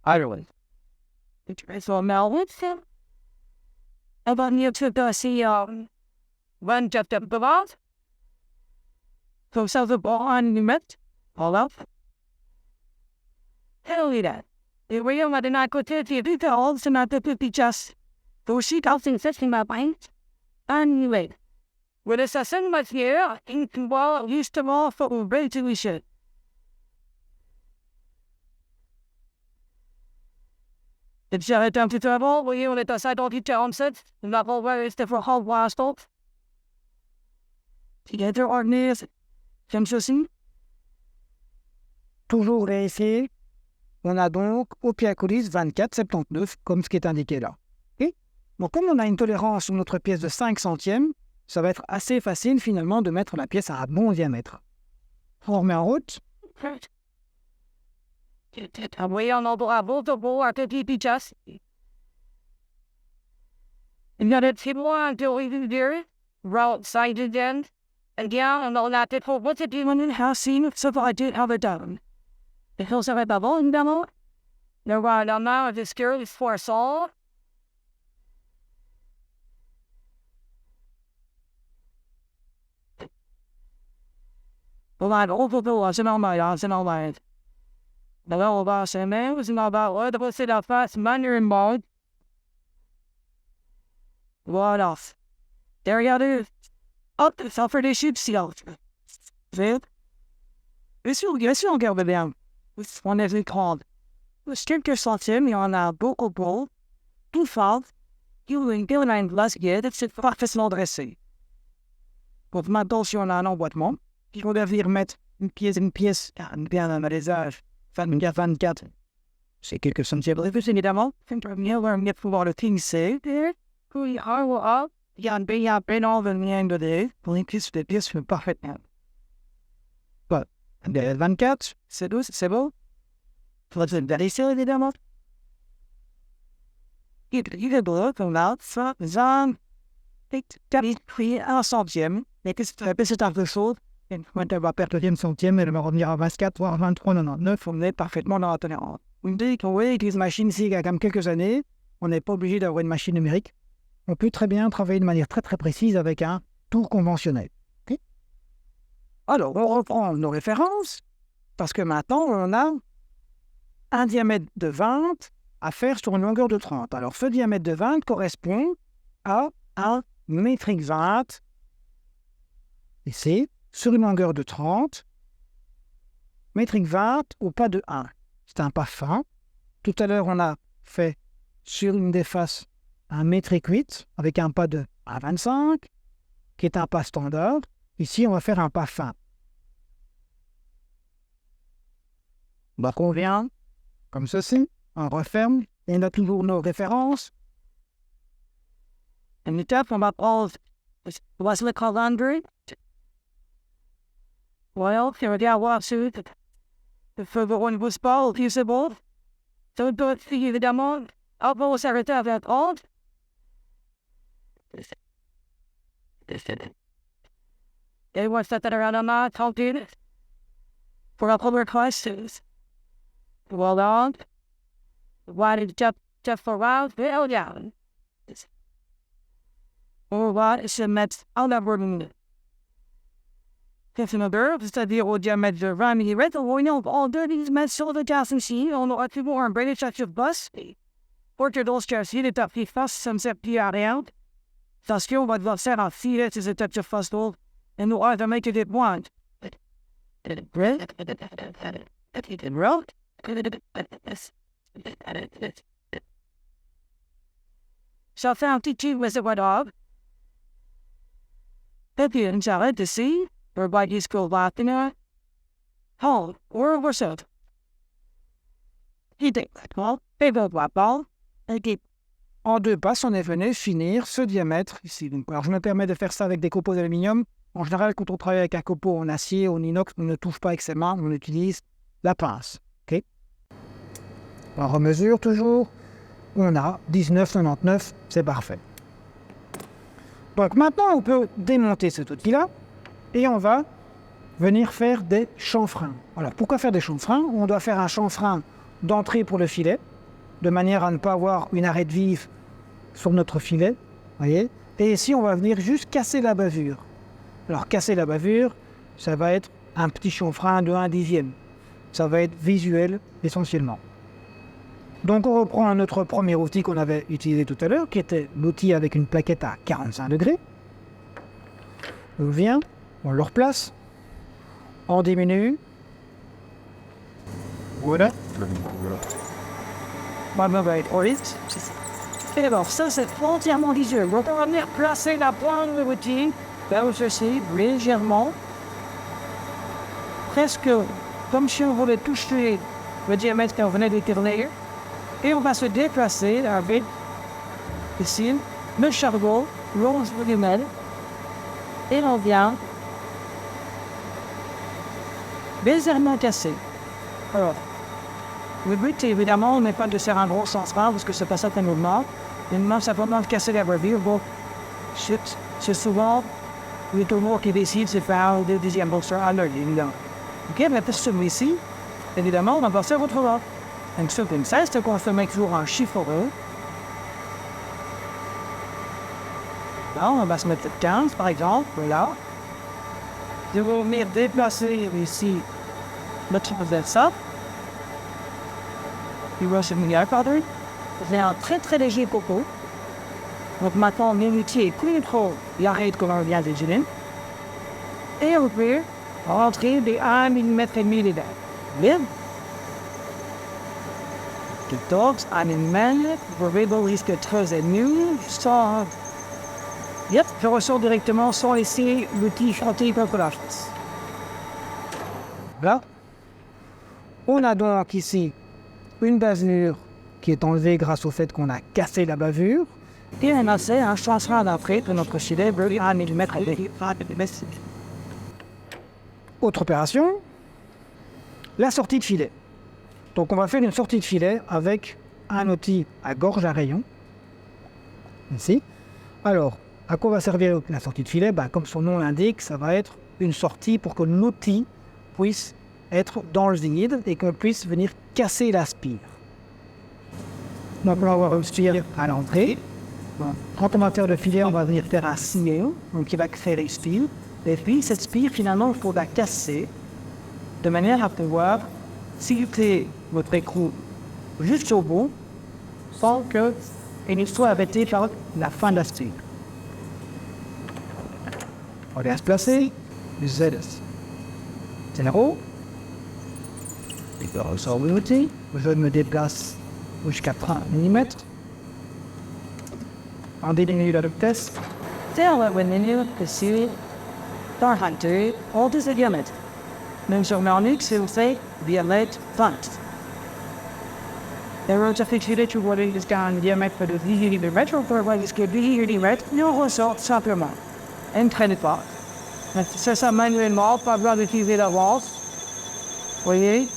Alors, So now what's him? About you to go see one just up the vault? So so the ball on you met? All up? Hell that. The real mother not go to the all to not the 50 just. Those she doesn't set in my mind. Anyway. With a session much here, in well used to all for ready to we should. If you had done to travel, will you let us I don't eat Johnson? Not always the for whole last off. Together our news. Johnson? toujours vérifier. On a donc au pied à coulisse 24,79 comme ce qui est indiqué là. Okay? Bon, comme on a une tolérance sur notre pièce de 5 centièmes, ça va être assez facile finalement de mettre la pièce à un bon diamètre. On remet en route. We on the level the war to be just. And yet it's him until we do there. Route side again. Again, and all that for what's it doing in house scene so I did have it done. The hills of a bubble and demo. No right on now of this girl is for us all. Well, I'd over the was in all my odds and all my. The little about him, man, was not about what was it out fast, minor and bald. What else? There you go. Up the Alfred issued seal. Then, this will go with them. With one as we called. The stricter slots him on a vocal bowl. Two fault. You and Bill and last year, that's it for professional dressing. Pour maintenant, si on a un emboîtement, puis on devait remettre une pièce, bien un malaisage. 24. C'est quelques centièmes. Évidemment, on va pouvoir le fixer. Who you are, well, up. Il y a un all the lien de deux. Pour une pièce de pièce parfaitement. But, 24, c'est douce, c'est beau. Faut se vérifier, évidemment. Il est beau, comme là, ça, un centième. Mais qu'est-ce que c'est un peu chaud? Quand elle va perdre le deuxième centième, elle va revenir à 24, voire 23,99. On est parfaitement dans la tolérance. On me dit qu'on utilise une machine ici il y a quand même quelques années. On n'est pas obligé d'avoir une machine numérique. On peut très bien travailler de manière très très précise avec un tour conventionnel. Okay? Alors, on reprend nos références, parce que maintenant, on a un diamètre de 20 à faire sur une longueur de 30. Alors, ce diamètre de 20 correspond à un métrique 20. Ici. Sur une longueur de 30, métrique 20 au pas de 1. C'est un pas fin. Tout à l'heure, on a fait sur une des faces un métrique 8 avec un pas de 1,25 qui est un pas standard. Ici, on va faire un pas fin. Donc, on vient comme ceci, on referme et on a toujours nos références. And the top on all was it called Andre? Well, here we go, suit. The further one was bald, usable. So it got to the demo. I'll go with everything of that old. They want to set that around on that, how did it? For a public questions. Well on. Why did Jeff for a while? Well down. Or what is a met? I'll never remember. C'est-à-dire au diamètre de 20 mm, on a all these mètres sur le gas ici, on a tout un British touch of bus. Portrait d'Australie, il est appris face, ça me sert plus à rien. Parce qu'on va devoir faire un filet de cette façon et nous allons mettre des pointes. Ça fait un petit tube, mais c'est pas grave. Et puis, on s'arrête ici. On va dire ce qu'on va finir. Oh, on va ça. Il est d'accord. Et on va pas. Et En 2 passes, on est venu finir ce diamètre ici. Donc, alors, je me permets de faire ça avec des copeaux d'aluminium. En général, quand on travaille avec un copeau en acier ou en inox, on ne touche pas avec ses mains, on utilise la pince. Okay, on remesure toujours. On a 19,99, c'est parfait. Donc maintenant, on peut démonter cet outil-là et on va venir faire des chanfreins. Voilà. Pourquoi faire des chanfreins? On doit faire un chanfrein d'entrée pour le filet, de manière à ne pas avoir une arête vive sur notre filet. Voyez. Et ici, on va venir juste casser la bavure. Alors, casser la bavure, ça va être un petit chanfrein de 1/10. Ça va être visuel essentiellement. Donc, on reprend notre premier outil qu'on avait utilisé tout à l'heure, qui était l'outil avec une plaquette à 45 degrés. On vient, on le replace, on diminue. Voilà. Et alors, ça, c'est entièrement visuel. Donc, on va venir placer la pointe de l'outil, là où ceci, légèrement. Presque comme si on voulait toucher le diamètre qu'on venait d'étirner. Et on va se déplacer avec, ici, le charbon, l'once volumineux. Et on vient légèrement casser. Alors, le but, évidemment, n'est pas de faire un gros chanfrein parce que c'est pas ça qu'on nous demande. On demande simplement de casser la bavure. Bon, c'est souvent le tournoi qui décide de faire le deuxième boxeur à l'heure, évidemment. Ok, mais pour celui-ci, évidemment, on va passer autrement. Donc, ce comme ça, c'est qu'on fait mettre toujours un chiffreux. Là, on va se mettre 15, par exemple, voilà. Je vais venir déplacer ici le transversal. Il va se venir à cadre. J'ai un très très léger copeau. Donc maintenant, l'unité est plus trop l'arrête que l'on vient de gérer. Et on peut rentrer des 1 mm et demi dedans. Bien. 14 mm, le rebel risque 13,5. Ça. Yep, je ressors directement sans laisser l'outil chanter contre la face. Là, on a donc ici une bavure qui est enlevée grâce au fait qu'on a cassé la bavure. Et on a fait un chanfrein d'après de notre filet de 1 mm et demi. Autre opération, la sortie de filet. Donc on va faire une sortie de filet avec un outil à gorge à rayon. Ici. Alors, à quoi va servir la sortie de filet? Comme son nom l'indique, ça va être une sortie pour que l'outil puisse être dans le vide et qu'on puisse venir casser la spire. Donc on va avoir une spire à l'entrée. Bon. Quand on va faire le filet, on va venir faire un signal, donc qui va créer une spire. Et puis cette spire, finalement, il faut la casser de manière à pouvoir sculpter votre écrou juste au bout sans qu'il soit arrêté par la fin de la spire. On vient se placer, Z. C'est là-haut. Et puis on ressort de l'outil. Je me déplace jusqu'à 30 mm. On diminue la vitesse. Tell when the new pursuit, Star Hunter, all this diamètre. Même sur Marnix, c'est aussi diamètre 20. Et on a fait que tu vois jusqu'à un diamètre de 10 mm, on peut voir jusqu'à 10 mm, et on ressort simplement. Et ne traîne pas. C'est ça manuellement, pas besoin d'utiliser l'avance. Vous voyez?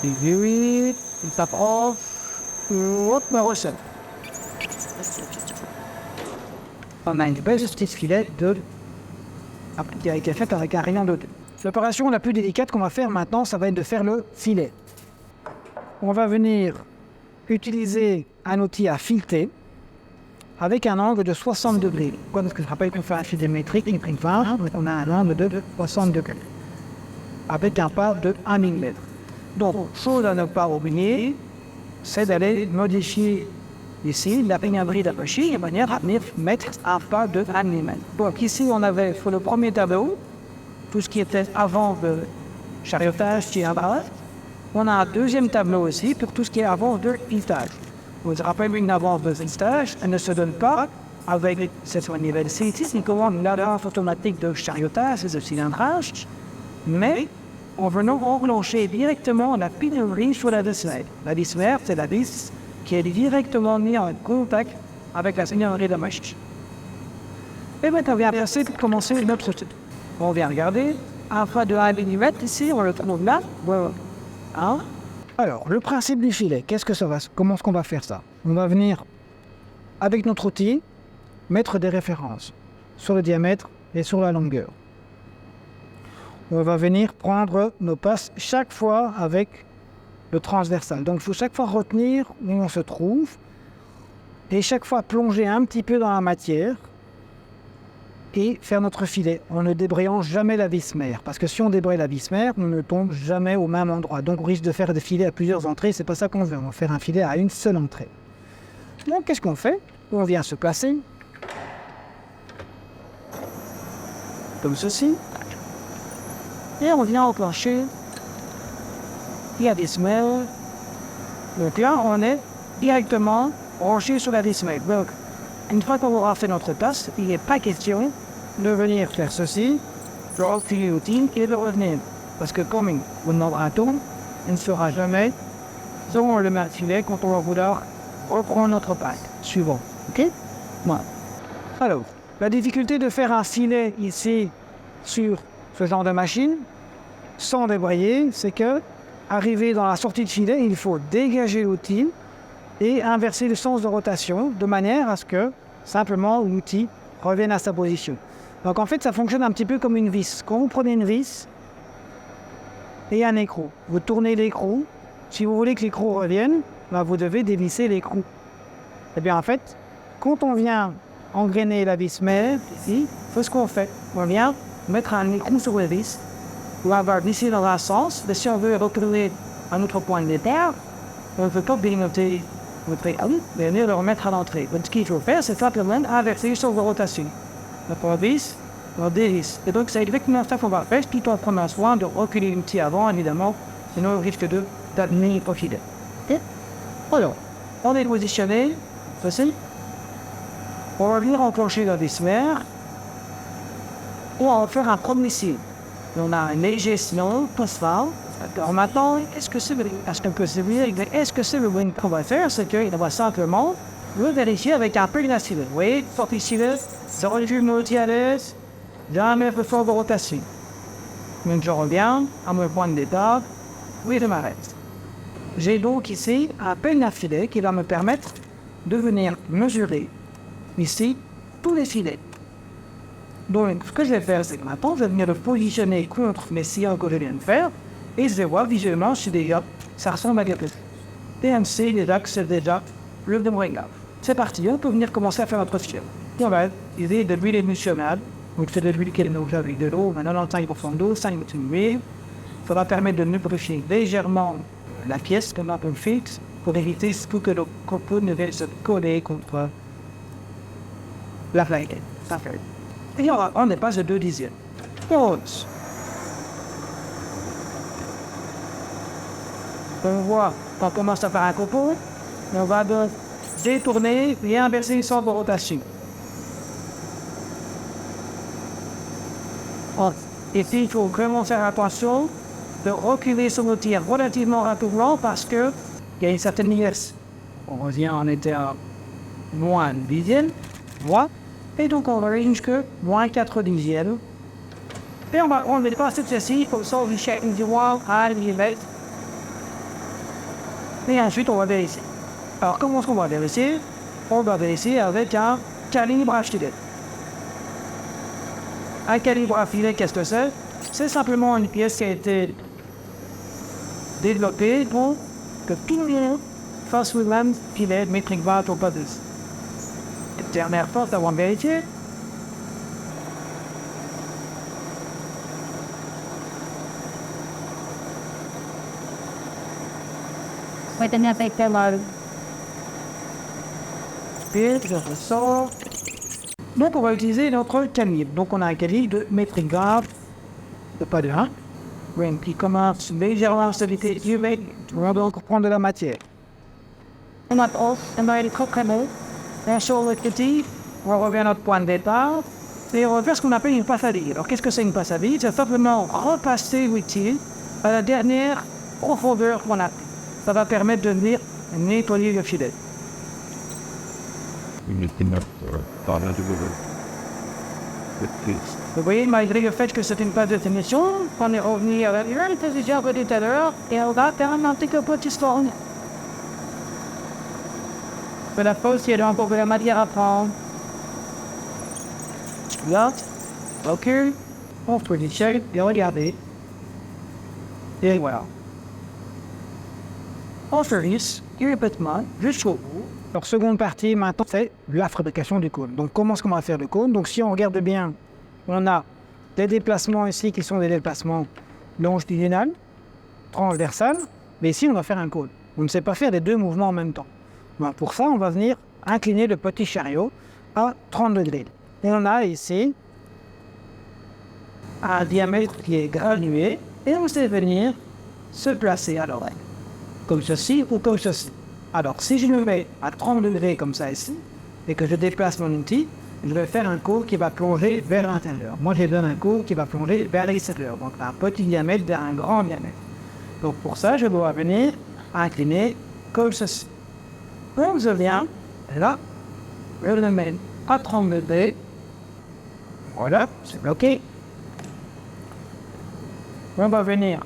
Il tape off. Hop, me ressort. On a une belle petite filet qui a été faite avec un rayon de 2. L'opération la plus délicate qu'on va faire maintenant, ça va être de faire le filet. On va venir utiliser un outil à fileter avec un angle de 60 degrés. Pourquoi? Parce que je rappelle qu'on fait un filet métrique, on a un angle de 60 degrés avec un pas de 1 mm. Donc, chose à ne pas oublier, c'est d'aller modifier ici la peignalerie de la machine de manière à venir mettre un pas de 1 mm. Donc ici on avait pour le premier tableau tout ce qui était avant le chariotage qui est en bas. On a un deuxième tableau aussi pour tout ce qui est avant de pistage. Vous vous rappelez une avance de pistage, elle ne se donne pas avec cette niveau-ci. C'est une commande d'avance automatique de chariotage et de cilindrage, mais en venant enclencher directement la peignalerie sur la vis mère. La vis mère, c'est la vis qui est directement mise en contact avec la peignalerie de la machine. Et maintenant, on vient passer pour commencer notre étude. On vient regarder un pas de 1 mm ici, on le trouve là. Hein? Alors, le principe du filet, comment est-ce qu'on va faire ça? On va venir, avec notre outil, mettre des références sur le diamètre et sur la longueur. On va venir prendre nos passes chaque fois avec le transversal. Donc, il faut chaque fois retenir où on se trouve et chaque fois plonger un petit peu dans la matière et faire notre filet en ne débrayant jamais la vis mère. Parce que si on débraye la vis mère, on ne tombe jamais au même endroit. Donc on risque de faire des filets à plusieurs entrées, c'est pas ça qu'on veut. On va faire un filet à une seule entrée. Donc qu'est-ce qu'on fait? On vient se placer comme ceci. Et on vient enclencher la vis mère. Donc là, on est directement branché sur la vis mère. Donc, une fois qu'on aura fait notre tasse, il n'est pas question de venir faire ceci, de retirer l'outil et de revenir. Parce que comme on demandera un tour, il ne sera jamais sur le filet quand on va vouloir reprendre notre pack suivant. Ok? Voilà. Alors, la difficulté de faire un filet ici sur ce genre de machine, sans débrayer, c'est que, arrivé dans la sortie de filet, il faut dégager l'outil et inverser le sens de rotation de manière à ce que simplement l'outil revienne à sa position. Donc en fait ça fonctionne un petit peu comme une vis. Quand vous prenez une vis et un écrou, vous tournez l'écrou, si vous voulez que l'écrou revienne, vous devez dévisser l'écrou. Et bien en fait, quand on vient engrainer la vis mère, ici, c'est ce qu'on fait. On vient mettre un écrou sur la vis, on va avoir visser dans un sens, mais si on veut retourner à notre point de départ, on ne peut pas grignoter votre écrou, mais venir le remettre à l'entrée. Donc ce qu'il faut faire, c'est simplement inverser sur vos rotations. On vis, on dévisse. Et donc c'est exactement ça qu'on va faire, tout en prenant soin de reculer l'outil avant, évidemment, sinon on risque d'admettre au filet. Alors, on est positionné, ceci. On va venir enclencher la vis mère. On va faire un premier signe. On a un léger sinon, post-val. Alors maintenant, est-ce que c'est le wing qu'on va faire? C'est qu'il va simplement le vérifier avec un peu de cylindre. Oui, sortie cylindre, ça rejume l'outil à l'aise, jamais de force de rotation. Donc je reviens à mon point de départ, oui, je m'arrête. J'ai donc ici un peigne à filet qui va me permettre de venir mesurer ici tous les filets. Donc ce que je vais faire, c'est que maintenant je vais venir le positionner contre mes sillons que je viens de faire et je vais voir visuellement si déjà ça ressemble à quelque chose. PMC, déjà que c'est déjà le démoingable. C'est parti, on peut venir commencer à faire notre filet. On va utiliser de l'huile émulsionnable. Donc c'est de l'huile qui est mélangée avec de l'eau, 95% d'eau, 5 d'huile. Ça va permettre de lubrifier légèrement la pièce comme un peu fixe pour éviter que le copeau ne vienne se coller contre la plaquette. Parfait. Et on dépasse de 2 dixièmes. Pause. On voit qu'on commence à faire un copeau, et on va détourner et inverser le sens de rotation. Et puis il faut vraiment faire attention de reculer son outil relativement rapidement parce qu'il y a une certaine vitesse. On revient, on était à moins 1 dixième, voilà. Et donc on va aller jusqu'à moins 4 dixièmes. Et on dépasse cette ceci, comme ça on va chercher du moins à 1 mm. Et ensuite on va vérifier. Alors comment est-ce qu'on va vérifier? On va vérifier avec un calibre à filet. Un calibre à filet, qu'est-ce que c'est? C'est simplement une pièce qui a été développée pour que tout le monde fasse le même filet métrique 20 ou pas 2. Dernière fois d'avoir vérifié. respire, je ressors. Donc on va utiliser notre calibre. Donc on a un calibre de métrique grave, de pas de 1. Qui commence légèrement à se vider du mètre. On va donc prendre de la matière. On a le comprimé. Et sur le petit, on revient à notre point de départ. Et on va faire ce qu'on appelle une passe à vide. Alors qu'est-ce que c'est une passe à vide? C'est simplement repasser l'outil à la dernière profondeur qu'on a. Ça va permettre de venir nettoyer le filet. Vous voyez, malgré le fait que c'est une passe de finition, on est revenu à la déjà dit tout à l'heure, et on va faire un petit peu de sport. C'est la pause, il y a encore de la matière à prendre. Là, ok, on peut les check et regarder. Et voilà. On service, répètement, jusqu'au bout. Alors, seconde partie, maintenant, c'est la fabrication du cône. Donc, comment est-ce qu'on va faire le cône? Donc, si on regarde bien, on a des déplacements ici qui sont des déplacements longitudinaux, transversales, mais ici, on va faire un cône. On ne sait pas faire les deux mouvements en même temps. Bon, pour ça, on va venir incliner le petit chariot à 30 degrés. Et on a ici un diamètre qui est gradué, et on sait venir se placer à l'oreille, comme ceci ou comme ceci. Alors, si je le mets à 30 degrés comme ça ici, et que je déplace mon outil, je vais faire un cours qui va plonger vers l'intérieur. Moi, je donne un cours qui va plonger vers l'extérieur, donc un petit diamètre vers un grand diamètre. Donc, pour ça, je dois venir incliner comme ceci. Quand je viens, là, je le mets à 30 degrés. Voilà, c'est bloqué. On va venir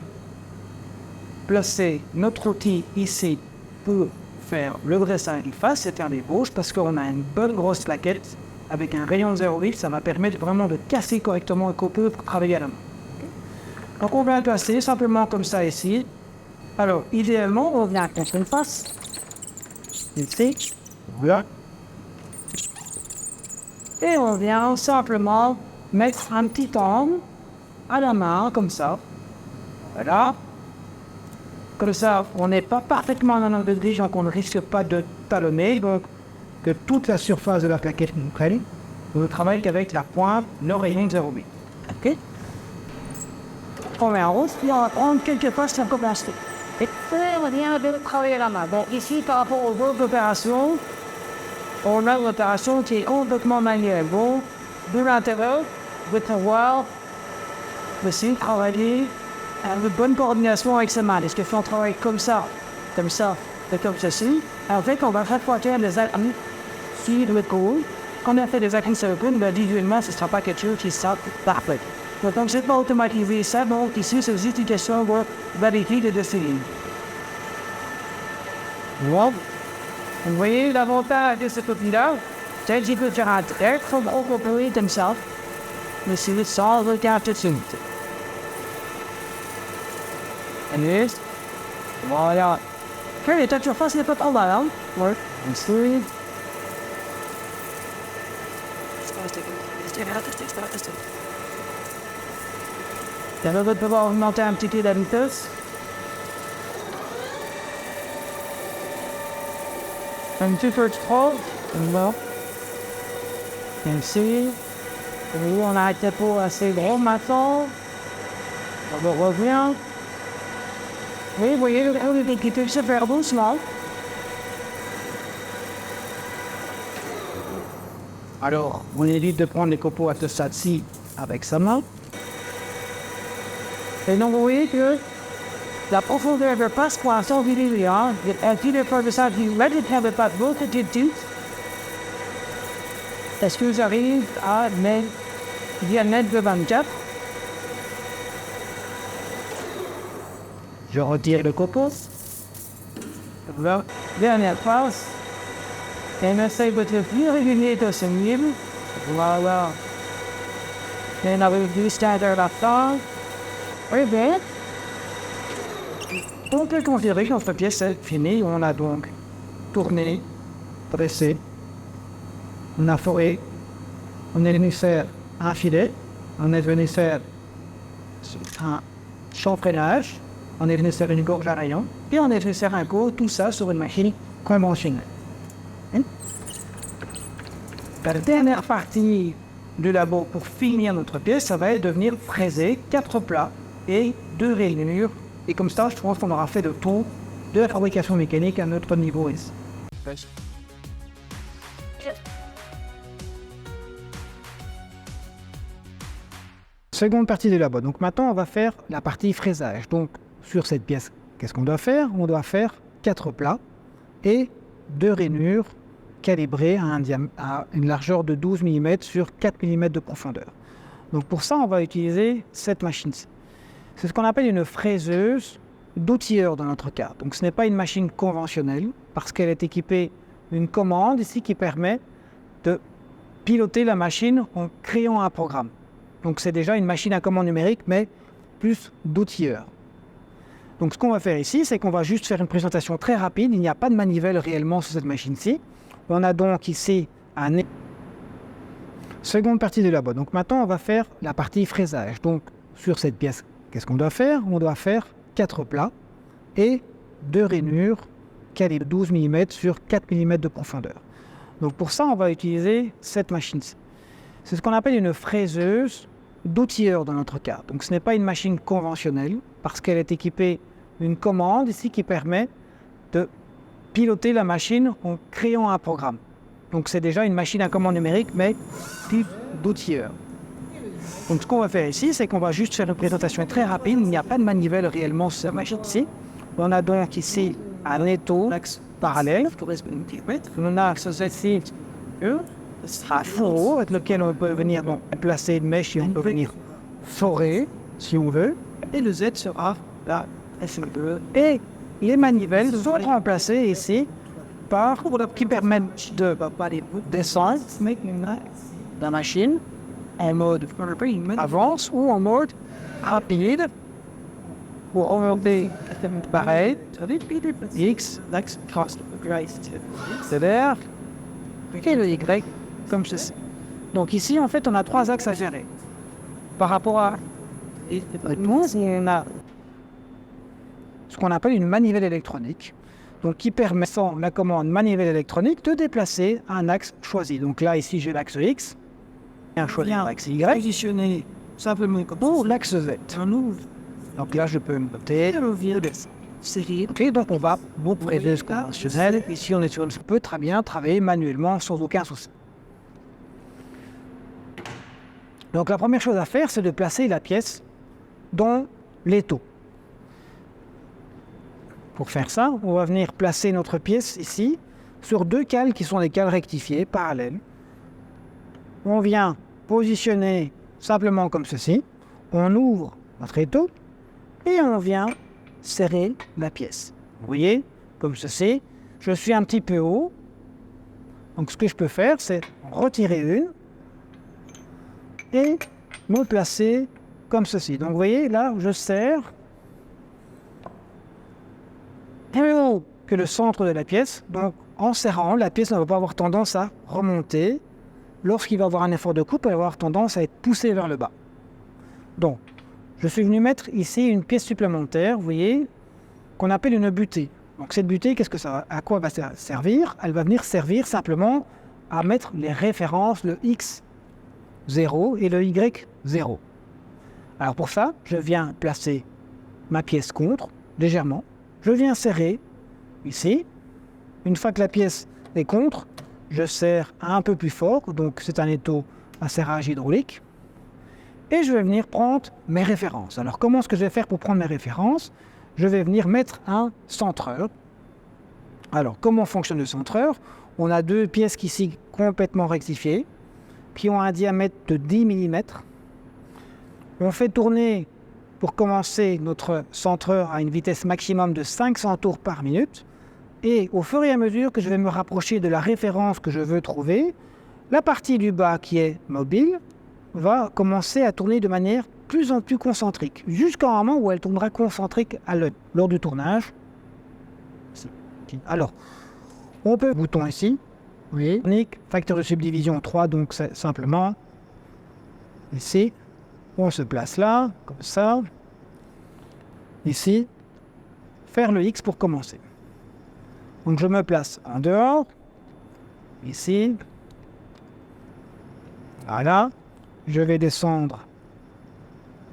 placer notre outil ici pour faire le dressage du face, c'est un débauche parce qu'on a une bonne grosse plaquette avec un rayon de 0,8, ça va permettre vraiment de casser correctement le copeau pour travailler à la main. Donc on va le placer simplement comme ça ici. Alors idéalement on vient casser une face. Ici. Voilà. Et on vient simplement mettre un petit angle à la main comme ça. Voilà. Comme ça, on n'est pas parfaitement dans notre degré, donc on ne risque pas de talonner, donc que toute la surface de la plaquette nous prenne. On ne travaille qu'avec la pointe, le rayon 0,8. Ok? On met en route, puis on va prendre quelques passes sans commencer. Et on vient de travailler la main. Donc ici, par rapport aux autres opérations, on a une opération qui est complètement manuelle. Bon, de l'intérieur, vous pouvez voir aussi travailler avec bonne coordination avec ses mains. Est-ce que si on travaille comme ça, et comme ceci, en fait, on va refroidir les acquis sur le cône. Quand on a fait des acquis sur le cône, visuellement, ce ne sera pas quelque chose qui sort parfait. Donc, c'est pas automatiser ça. Donc, ici, c'est juste une question de vérifier de décider. Voilà. Vous voyez l'avantage de cet outil-là, c'est qu'il peut faire un très gros coupé comme ça, mais c'est sans regard de suite. Et voilà. Ok, les textures face n'est pas trop mal, hein? Ouais. On suit. On va pouvoir augmenter un petit peu la vitesse. Un petit peu trop. Voilà. Ici. On a un capot assez gros maintenant. On revient. Oui, vous voyez, l'équité se fait doucement. Alors, on évite de prendre les copeaux à ce stade-ci avec sa main. Et donc, vous voyez que la profondeur de passe pour l'instant, vous dites, hein, un petit peu de ça, vous n'avez pas beaucoup de tout. Est-ce que j'arrive à mettre bien net de 24? Je retire le copeau. Voilà, dernière passe. Et on essaie de être plus régulier de ce niveau. Voilà. Et on avait du standard là-dedans. Oui, bien. On peut considérer que notre pièce est finie. On a donc tourné, pressé. On a foré. On est venu faire un filet. On est venu faire un champ-freinage. On est venu faire une gorge à rayon. Puis on est venu faire un cours, tout ça sur une machine conventionnelle. La dernière partie du labo pour finir notre pièce, ça va être de venir fraiser 4 plats et 2 rainures. Et comme ça, je pense qu'on aura fait le tour de la fabrication mécanique à notre niveau ici. Seconde partie du labo. Donc maintenant, on va faire la partie fraisage. Donc sur cette pièce, qu'est-ce qu'on doit faire? On doit faire 4 plats et 2 rainures calibrées à une largeur de 12 mm sur 4 mm de profondeur. Donc pour ça, on va utiliser cette machine-ci. C'est ce qu'on appelle une fraiseuse d'outilleur dans notre cas. Donc ce n'est pas une machine conventionnelle parce qu'elle est équipée d'une commande ici qui permet de piloter la machine en créant un programme. Donc c'est déjà une machine à commande numérique mais plus d'outilleur. Donc ce qu'on va faire ici, c'est qu'on va juste faire une présentation très rapide. Il n'y a pas de manivelle réellement sur cette machine-ci. On a donc ici un seconde partie du labo. Donc maintenant, on va faire la partie fraisage. Donc sur cette pièce, qu'est-ce qu'on doit faire? On doit faire 4 plats et 2 rainures calibre 12 mm sur 4 mm de profondeur. Donc pour ça, on va utiliser cette machine-ci. C'est ce qu'on appelle une fraiseuse d'outilleur dans notre cas. Donc ce n'est pas une machine conventionnelle parce qu'elle est équipée d'une commande ici qui permet de piloter la machine en créant un programme. Donc c'est déjà une machine à commande numérique mais type d'outilleur. Donc ce qu'on va faire ici, c'est qu'on va juste faire une présentation très rapide. Il n'y a pas de manivelle réellement sur cette machine-ci. On a donc ici un étau parallèle. On a ceci un fourreau avec lequel on peut venir donc, placer une mèche et on peut venir forer si on veut. Et le Z sera là. Et les manivelles sont remplacées ici par qui permettent de descendre la machine en mode avance ou en mode rapide pour orienter pareil X, c'est-à-dire et le Y comme ceci. Donc ici en fait on a 3 axes à gérer par rapport à nous on a ce qu'on appelle une manivelle électronique donc qui permet sans la commande manivelle électronique de déplacer un axe choisi. Donc là ici j'ai l'axe X et un choisi l'axe Y positionné simplement pour l'axe Z. Donc là je peux me noter et donc on va pour prélever ce conventionnel. Ici on est sur on peut très bien travailler manuellement sans aucun souci. Donc la première chose à faire c'est de placer la pièce dans l'étau. Pour faire ça, on va venir placer notre pièce ici sur 2 cales qui sont des cales rectifiées parallèles. On vient positionner simplement comme ceci. On ouvre notre étau et on vient serrer la pièce. Vous voyez, comme ceci. Je suis un petit peu haut. Donc ce que je peux faire, c'est retirer une et me placer comme ceci. Donc vous voyez, là, je serre que le centre de la pièce. Donc en serrant, la pièce ne va pas avoir tendance à remonter. Lorsqu'il va avoir un effort de coupe, elle va avoir tendance à être poussée vers le bas. Donc, je suis venu mettre ici une pièce supplémentaire, vous voyez, qu'on appelle une butée. Donc cette butée, à quoi va servir? Elle va venir servir simplement à mettre les références, le X0 et le Y0. Alors pour ça, je viens placer ma pièce contre, légèrement. Je viens serrer ici. Une fois que la pièce est contre, je serre un peu plus fort, donc c'est un étau à serrage hydraulique. Et je vais venir prendre mes références. Alors comment est-ce que je vais faire pour prendre mes références? Je vais venir mettre un centreur. Alors comment fonctionne le centreur? On a 2 pièces ici complètement rectifiées, qui ont un diamètre de 10 mm. On fait tourner, pour commencer, notre centreur à une vitesse maximum de 500 tours par minute. Et au fur et à mesure que je vais me rapprocher de la référence que je veux trouver, la partie du bas qui est mobile va commencer à tourner de manière plus en plus concentrique, jusqu'à un moment où elle tournera concentrique à l'œil lors du tournage. Alors, on peut bouton ici, oui, facteur de subdivision 3, donc c'est simplement ici, on se place là, comme ça, ici, faire le X pour commencer. Donc je me place en dehors, ici, Voilà. Je vais descendre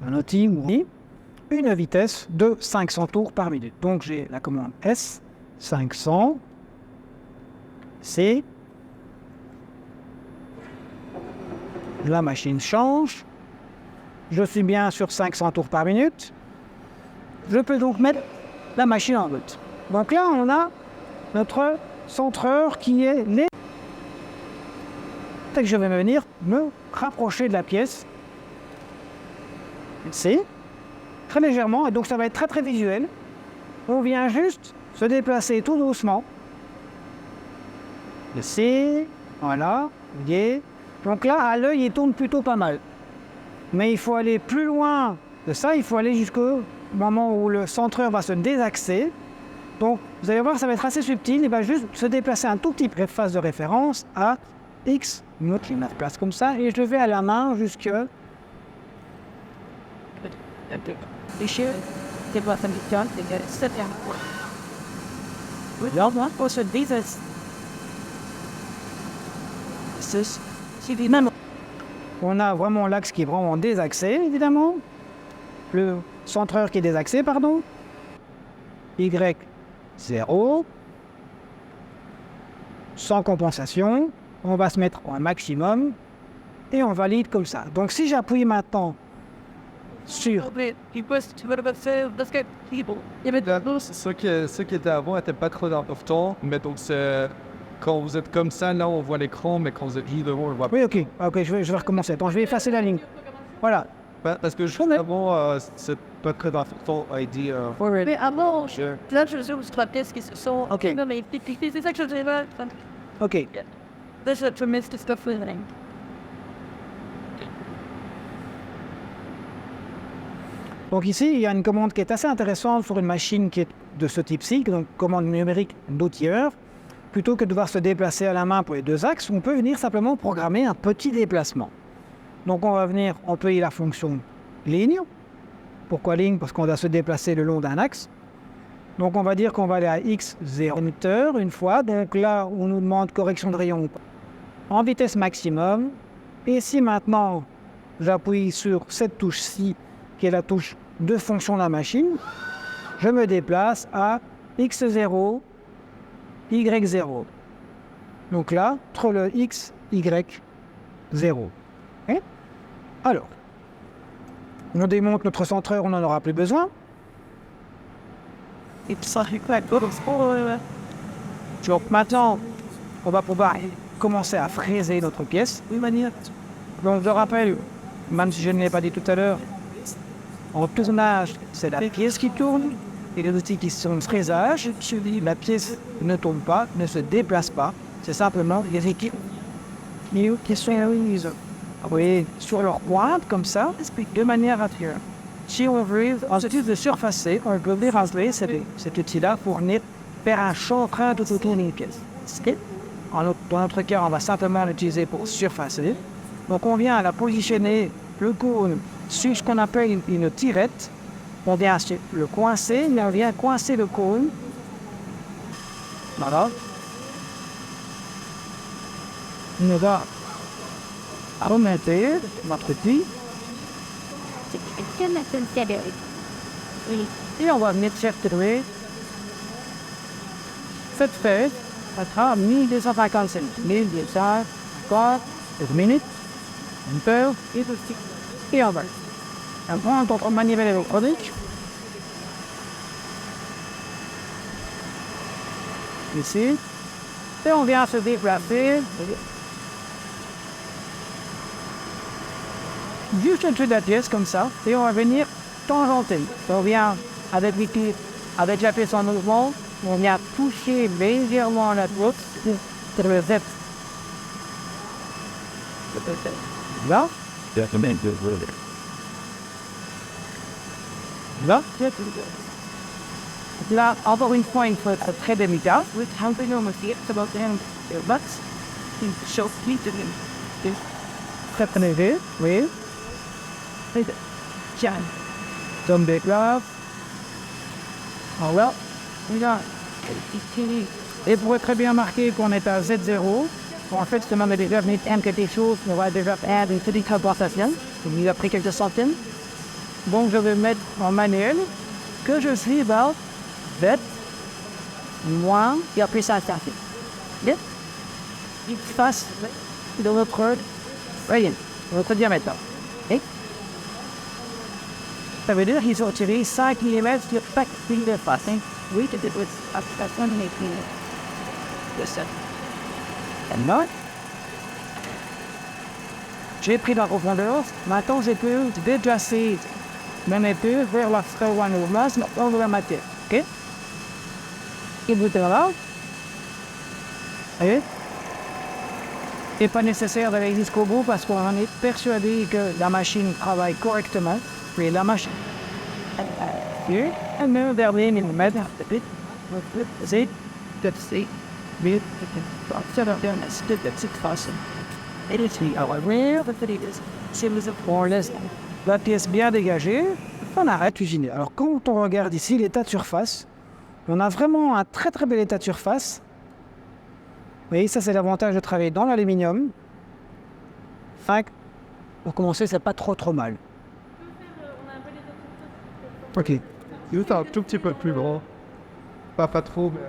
un outil ou une vitesse de 500 tours par minute. Donc j'ai la commande S, 500, C. La machine change. Je suis bien sur 500 tours par minute. Je peux donc mettre la machine en route. Donc là, on a notre centreur qui est né. Que je vais venir me rapprocher de la pièce. C. Très légèrement, et donc ça va être très très visuel. On vient juste se déplacer tout doucement. Le C. Voilà. Vous voyez. Donc là, à l'œil, il tourne plutôt pas mal. Mais il faut aller plus loin de ça, il faut aller jusqu'au moment où le centreur va se désaxer. Donc, vous allez voir, ça va être assez subtil. Il va juste se déplacer un tout petit peu phase de référence à X. Je la place comme ça et je vais à la main jusque... On a vraiment l'axe qui est vraiment désaxé, évidemment. Le centreur qui est désaxé, pardon. Y, 0. Sans compensation. On va se mettre en maximum. Et on valide comme ça. Donc si j'appuie maintenant sur... Ce qui était avant n'était pas trop important, mais donc quand vous êtes comme ça, là on voit l'écran, mais quand vous êtes juste devant, on le voit pas. Oui, ok, je vais recommencer. Donc je vais effacer la ligne. Voilà. Parce que juste avant, c'est pas très important à dire. Mais avant, là je zoome sur la pièce qui se sont... Ok. C'est ça que je dirais. Ok. This is for Mr. Stuff Living. Donc ici, il y a une commande qui est assez intéressante sur une machine qui est de ce type-ci, donc commande numérique d'outilleur. Plutôt que de devoir se déplacer à la main pour les deux axes, on peut venir simplement programmer un petit déplacement. Donc on va venir employer la fonction ligne. Pourquoi ligne? Parce qu'on doit se déplacer le long d'un axe. Donc on va dire qu'on va aller à X0 minuteur une fois. Donc là, on nous demande correction de rayon en vitesse maximum. Et si maintenant, j'appuie sur cette touche-ci, qui est la touche de fonction de la machine, je me déplace à X0, Y0. Donc là, entre le X, Y, 0. Okay. Alors, on démonte notre centreur, on n'en aura plus besoin. Donc maintenant, on va pouvoir commencer à fraiser notre pièce. Donc je rappelle, même si je ne l'ai pas dit tout à l'heure, en tournage, c'est la pièce qui tourne, et les outils qui sont fraisage, la pièce ne tourne pas, ne se déplace pas. C'est simplement les équipes qui sont sur leur pointe, comme ça, de manière à faire. Si on veut, ensuite de surfacer, on peut déranger cet outil-là pour venir faire un chanfrein tout autour d'une pièce. Dans notre cas, on va simplement l'utiliser pour surfacer. Donc on vient à la positionner le cône sur ce qu'on appelle une tirette. On vient le coincer, mais on vient coincer le cône. Voilà. On va remettre notre outil. Et on va venir chercher cette feuille. Ça sera 1255. 1250 minutes. On peut et on va. Après, on manivelle le produit. Ici. Et on vient se déplacer. Juste au-dessus de la pièce, comme ça. Et on va venir tangenter. On vient avec la pièce en mouvement. On vient toucher légèrement la droite sur le Z. Là. Là. Là, encore une fois, il faut être très délicat. Très prélevé, oui. Tomber là. Voilà. Et pour être très bien marqué qu'on est à Z0, En fait, ça m'a déjà mis quelque chose, on va déjà faire une petite compensation. Il a pris quelques centaines. Donc, je vais mettre en manuel que je suis about bête, moins, et après ça, ça fait. Bien. Il fasse de notre diamètre. Et ça veut dire qu'ils ont tiré 5 mm sur chaque ligne de face. Oui, c'était application de mes de ça. Et là, j'ai pris la profondeur. Maintenant, je peux déplacer mon épée vers la fréquence de masse, maintenant vers la matière. OK? Et vous êtes là. Et c'est pas nécessaire d'aller jusqu'au bout parce qu'on est persuadé que la machine travaille correctement. Puis la machine. Et même dernier millimètre, c'est de petite façon. Et la pièce bien dégagée, on arrête d'usiner. Alors quand on regarde ici l'état de surface, on a vraiment un très très bel état de surface. Vous voyez, ça c'est l'avantage de travailler dans l'aluminium. Pour commencer, c'est pas trop mal. Ok. C'est un tout petit peu plus grand. Pas trop, mais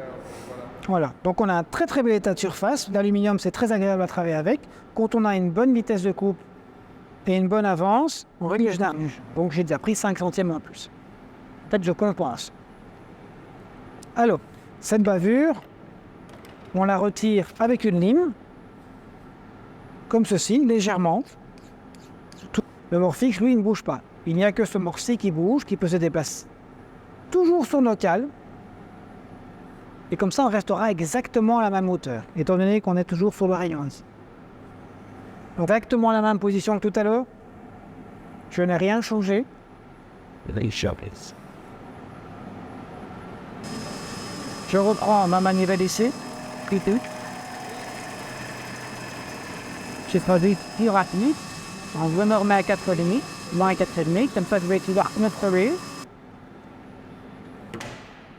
voilà. Donc on a un très très bel état de surface. L'aluminium, c'est très agréable à travailler avec. Quand on a une bonne vitesse de coupe et une bonne avance, on réglage d'armuge. Donc j'ai déjà pris 5 centièmes en plus. En fait, je compense. Alors, cette bavure, on la retire avec une lime, comme ceci, légèrement. Le morphix, lui, ne bouge pas. Il n'y a que ce morceau qui bouge, qui peut se déplacer. Toujours sur nos cales. Et comme ça, on restera exactement à la même hauteur, étant donné qu'on est toujours sur le rayon ici. Donc, exactement la même position que tout à l'heure. Je n'ai rien changé. Je reprends ma manivelle ici. J'ai traduit plus rapide. Donc, je me remets à 4,5, moins 4,5, comme ça je vais pouvoir mettre le.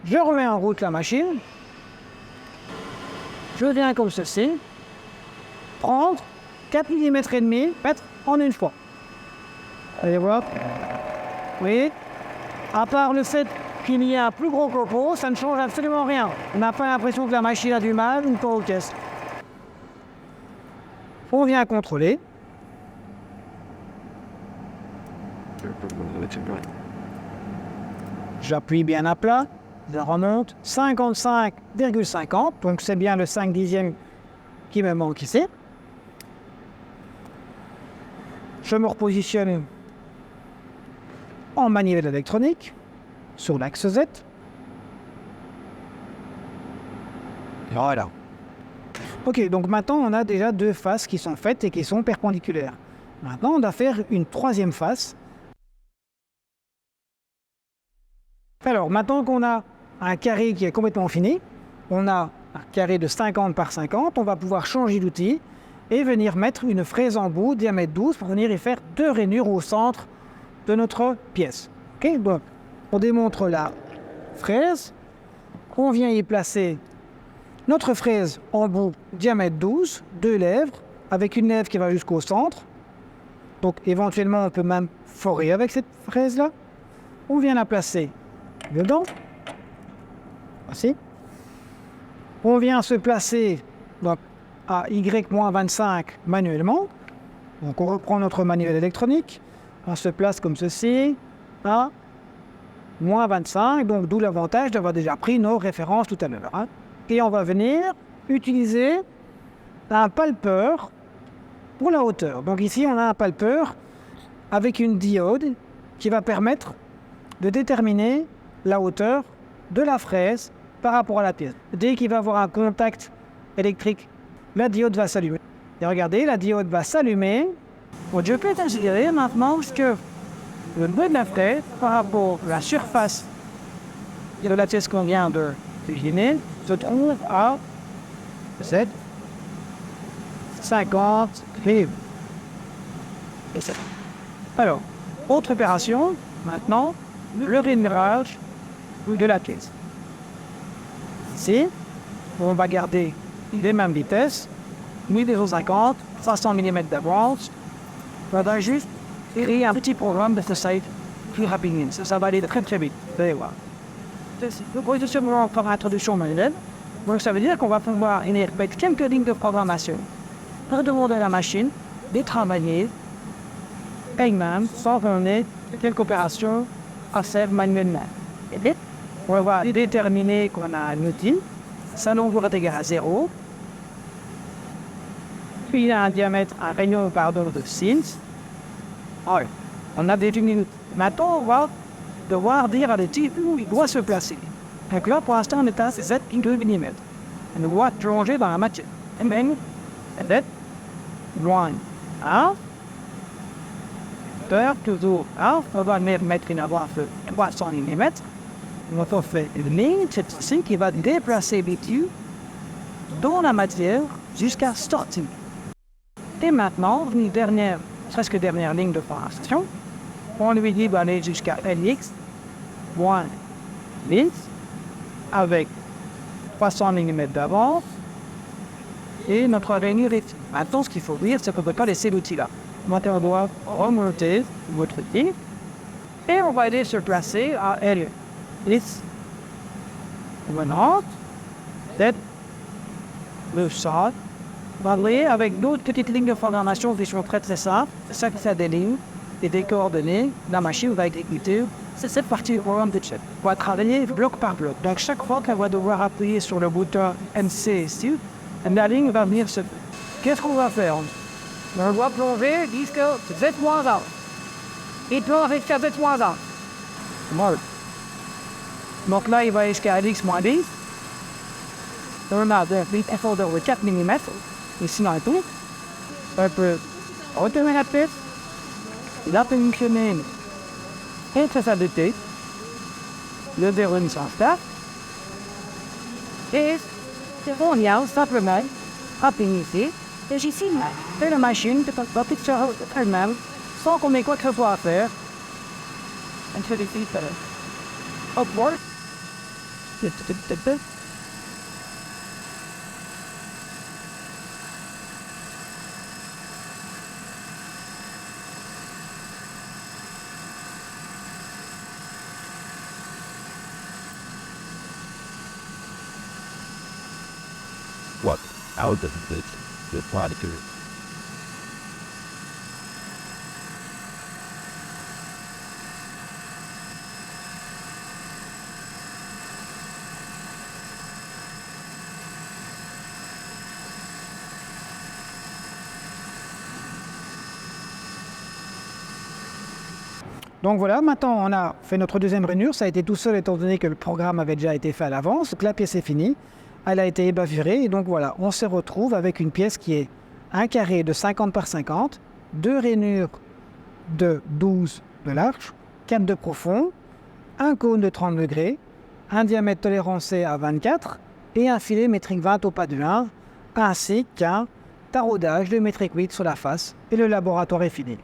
Je remets en route la machine. Je viens comme ceci. Prendre 4 mm et demi, mettre en une fois. Allez voir. Oui. À part le fait qu'il y a un plus gros copeau, ça ne change absolument rien. On n'a pas l'impression que la machine a du mal ou qu'on caisse. On vient contrôler. J'appuie bien à plat. Je remonte 55,50. Donc c'est bien le 5 dixième qui me manque ici. Je me repositionne en manivelle électronique sur l'axe Z. Voilà. Ok, donc maintenant on a déjà 2 faces qui sont faites et qui sont perpendiculaires. Maintenant on va faire une 3e face. Alors maintenant qu'on a un carré qui est complètement fini, on a un carré de 50 par 50, on va pouvoir changer d'outil et venir mettre une fraise en bout, diamètre 12, pour venir y faire 2 rainures au centre de notre pièce. Ok, donc on démontre la fraise, on vient y placer notre fraise en bout, diamètre 12, 2 lèvres, avec une lèvre qui va jusqu'au centre. Donc éventuellement on peut même forer avec cette fraise-là. On vient la placer dedans. Voici. On vient se placer donc, à Y-25 manuellement. Donc on reprend notre manuel électronique. On se place comme ceci à moins 25. Donc d'où l'avantage d'avoir déjà pris nos références tout à l'heure. Hein. Et on va venir utiliser un palpeur pour la hauteur. Donc ici on a un palpeur avec une diode qui va permettre de déterminer la hauteur de la fraise par rapport à la pièce. Dès qu'il va y avoir un contact électrique, la diode va s'allumer. Et regardez, la diode va s'allumer. Bon, je peux considérer maintenant que le nœud de la fraise par rapport à la surface de la pièce qu'on vient de cuisiner se trouve à 50 livres. Alors, autre opération, maintenant, le rainurage de la pièce. Ici, on va garder les mêmes vitesses. 8,50, 500 mm d'avance. Il faudra juste créer un petit programme de ce site plus rapidement. Ça va aller très très vite. Vous allez voir. Donc, justement, pour l'introduction manuelle, donc ça veut dire qu'on va pouvoir mettre quelques lignes de programmation pour demander à la machine de travailler elle-même sans donner quelques opérations à faire manuellement. Et on va déterminer qu'on a un outil, ça nombre est égal à 0, puis il a un diamètre, un rayon de 6. On a défini. Maintenant, on va devoir dire à l'outil où il doit se placer. Donc là, pour l'instant, on est à 7,2 mm. On doit plonger dans la matière. Et bien, loin. Toujours. On va mettre une avance de 300 mm. On va faire une ligne, cette ci qui va déplacer les tuyaux dans la matière jusqu'à sortir. Et maintenant, une presque dernière ligne de formation. On lui dit d'aller jusqu'à LX, moins Lins, avec 300 mm d'avance. Et notre réunion est. Maintenant, ce qu'il faut dire, c'est qu'on ne peut pas laisser l'outil-là. Maintenant, on doit remonter votre outil. Et on va aller se placer à L. Lins. Maintenant, le sort. On va aller avec d'autres petites lignes de programmation qui sont très simples. C'est ça qui fait des lignes et des coordonnées. La machine va exécuter. C'est cette partie du programme de chip. On va travailler bloc par bloc. Donc chaque fois qu'elle va devoir appuyer sur le bouton MC ici, la ligne va venir se... Qu'est-ce qu'on va faire? On va plonger jusqu'à Z-1. Et plonge jusqu'à Z-1. Donc là, il va jusqu'à LX-10. On a des efforts de 4 mm. Ici dans le tout. On peut retourner la pièce. La fonctionner. Et ça s'adapter. Le verrouille s'installe. Et on y a simplement rapide ici. Et ici, c'est la machine qui va fixer elle-même sans qu'on ait quoi que ce soit à faire. Et c'est ici, c'est upward. What out of the particle. Donc voilà, maintenant on a fait notre deuxième rainure. Ça a été tout seul étant donné que le programme avait déjà été fait à l'avance. Donc la pièce est finie. Elle a été ébavurée et donc voilà, on se retrouve avec une pièce qui est un carré de 50 par 50, deux rainures de 12 de large, 4 de profond, un cône de 30 degrés, un diamètre tolérancé à 24 et un filet métrique 20 au pas de 1, ainsi qu'un taraudage de métrique 8 sur la face et le laboratoire est fini.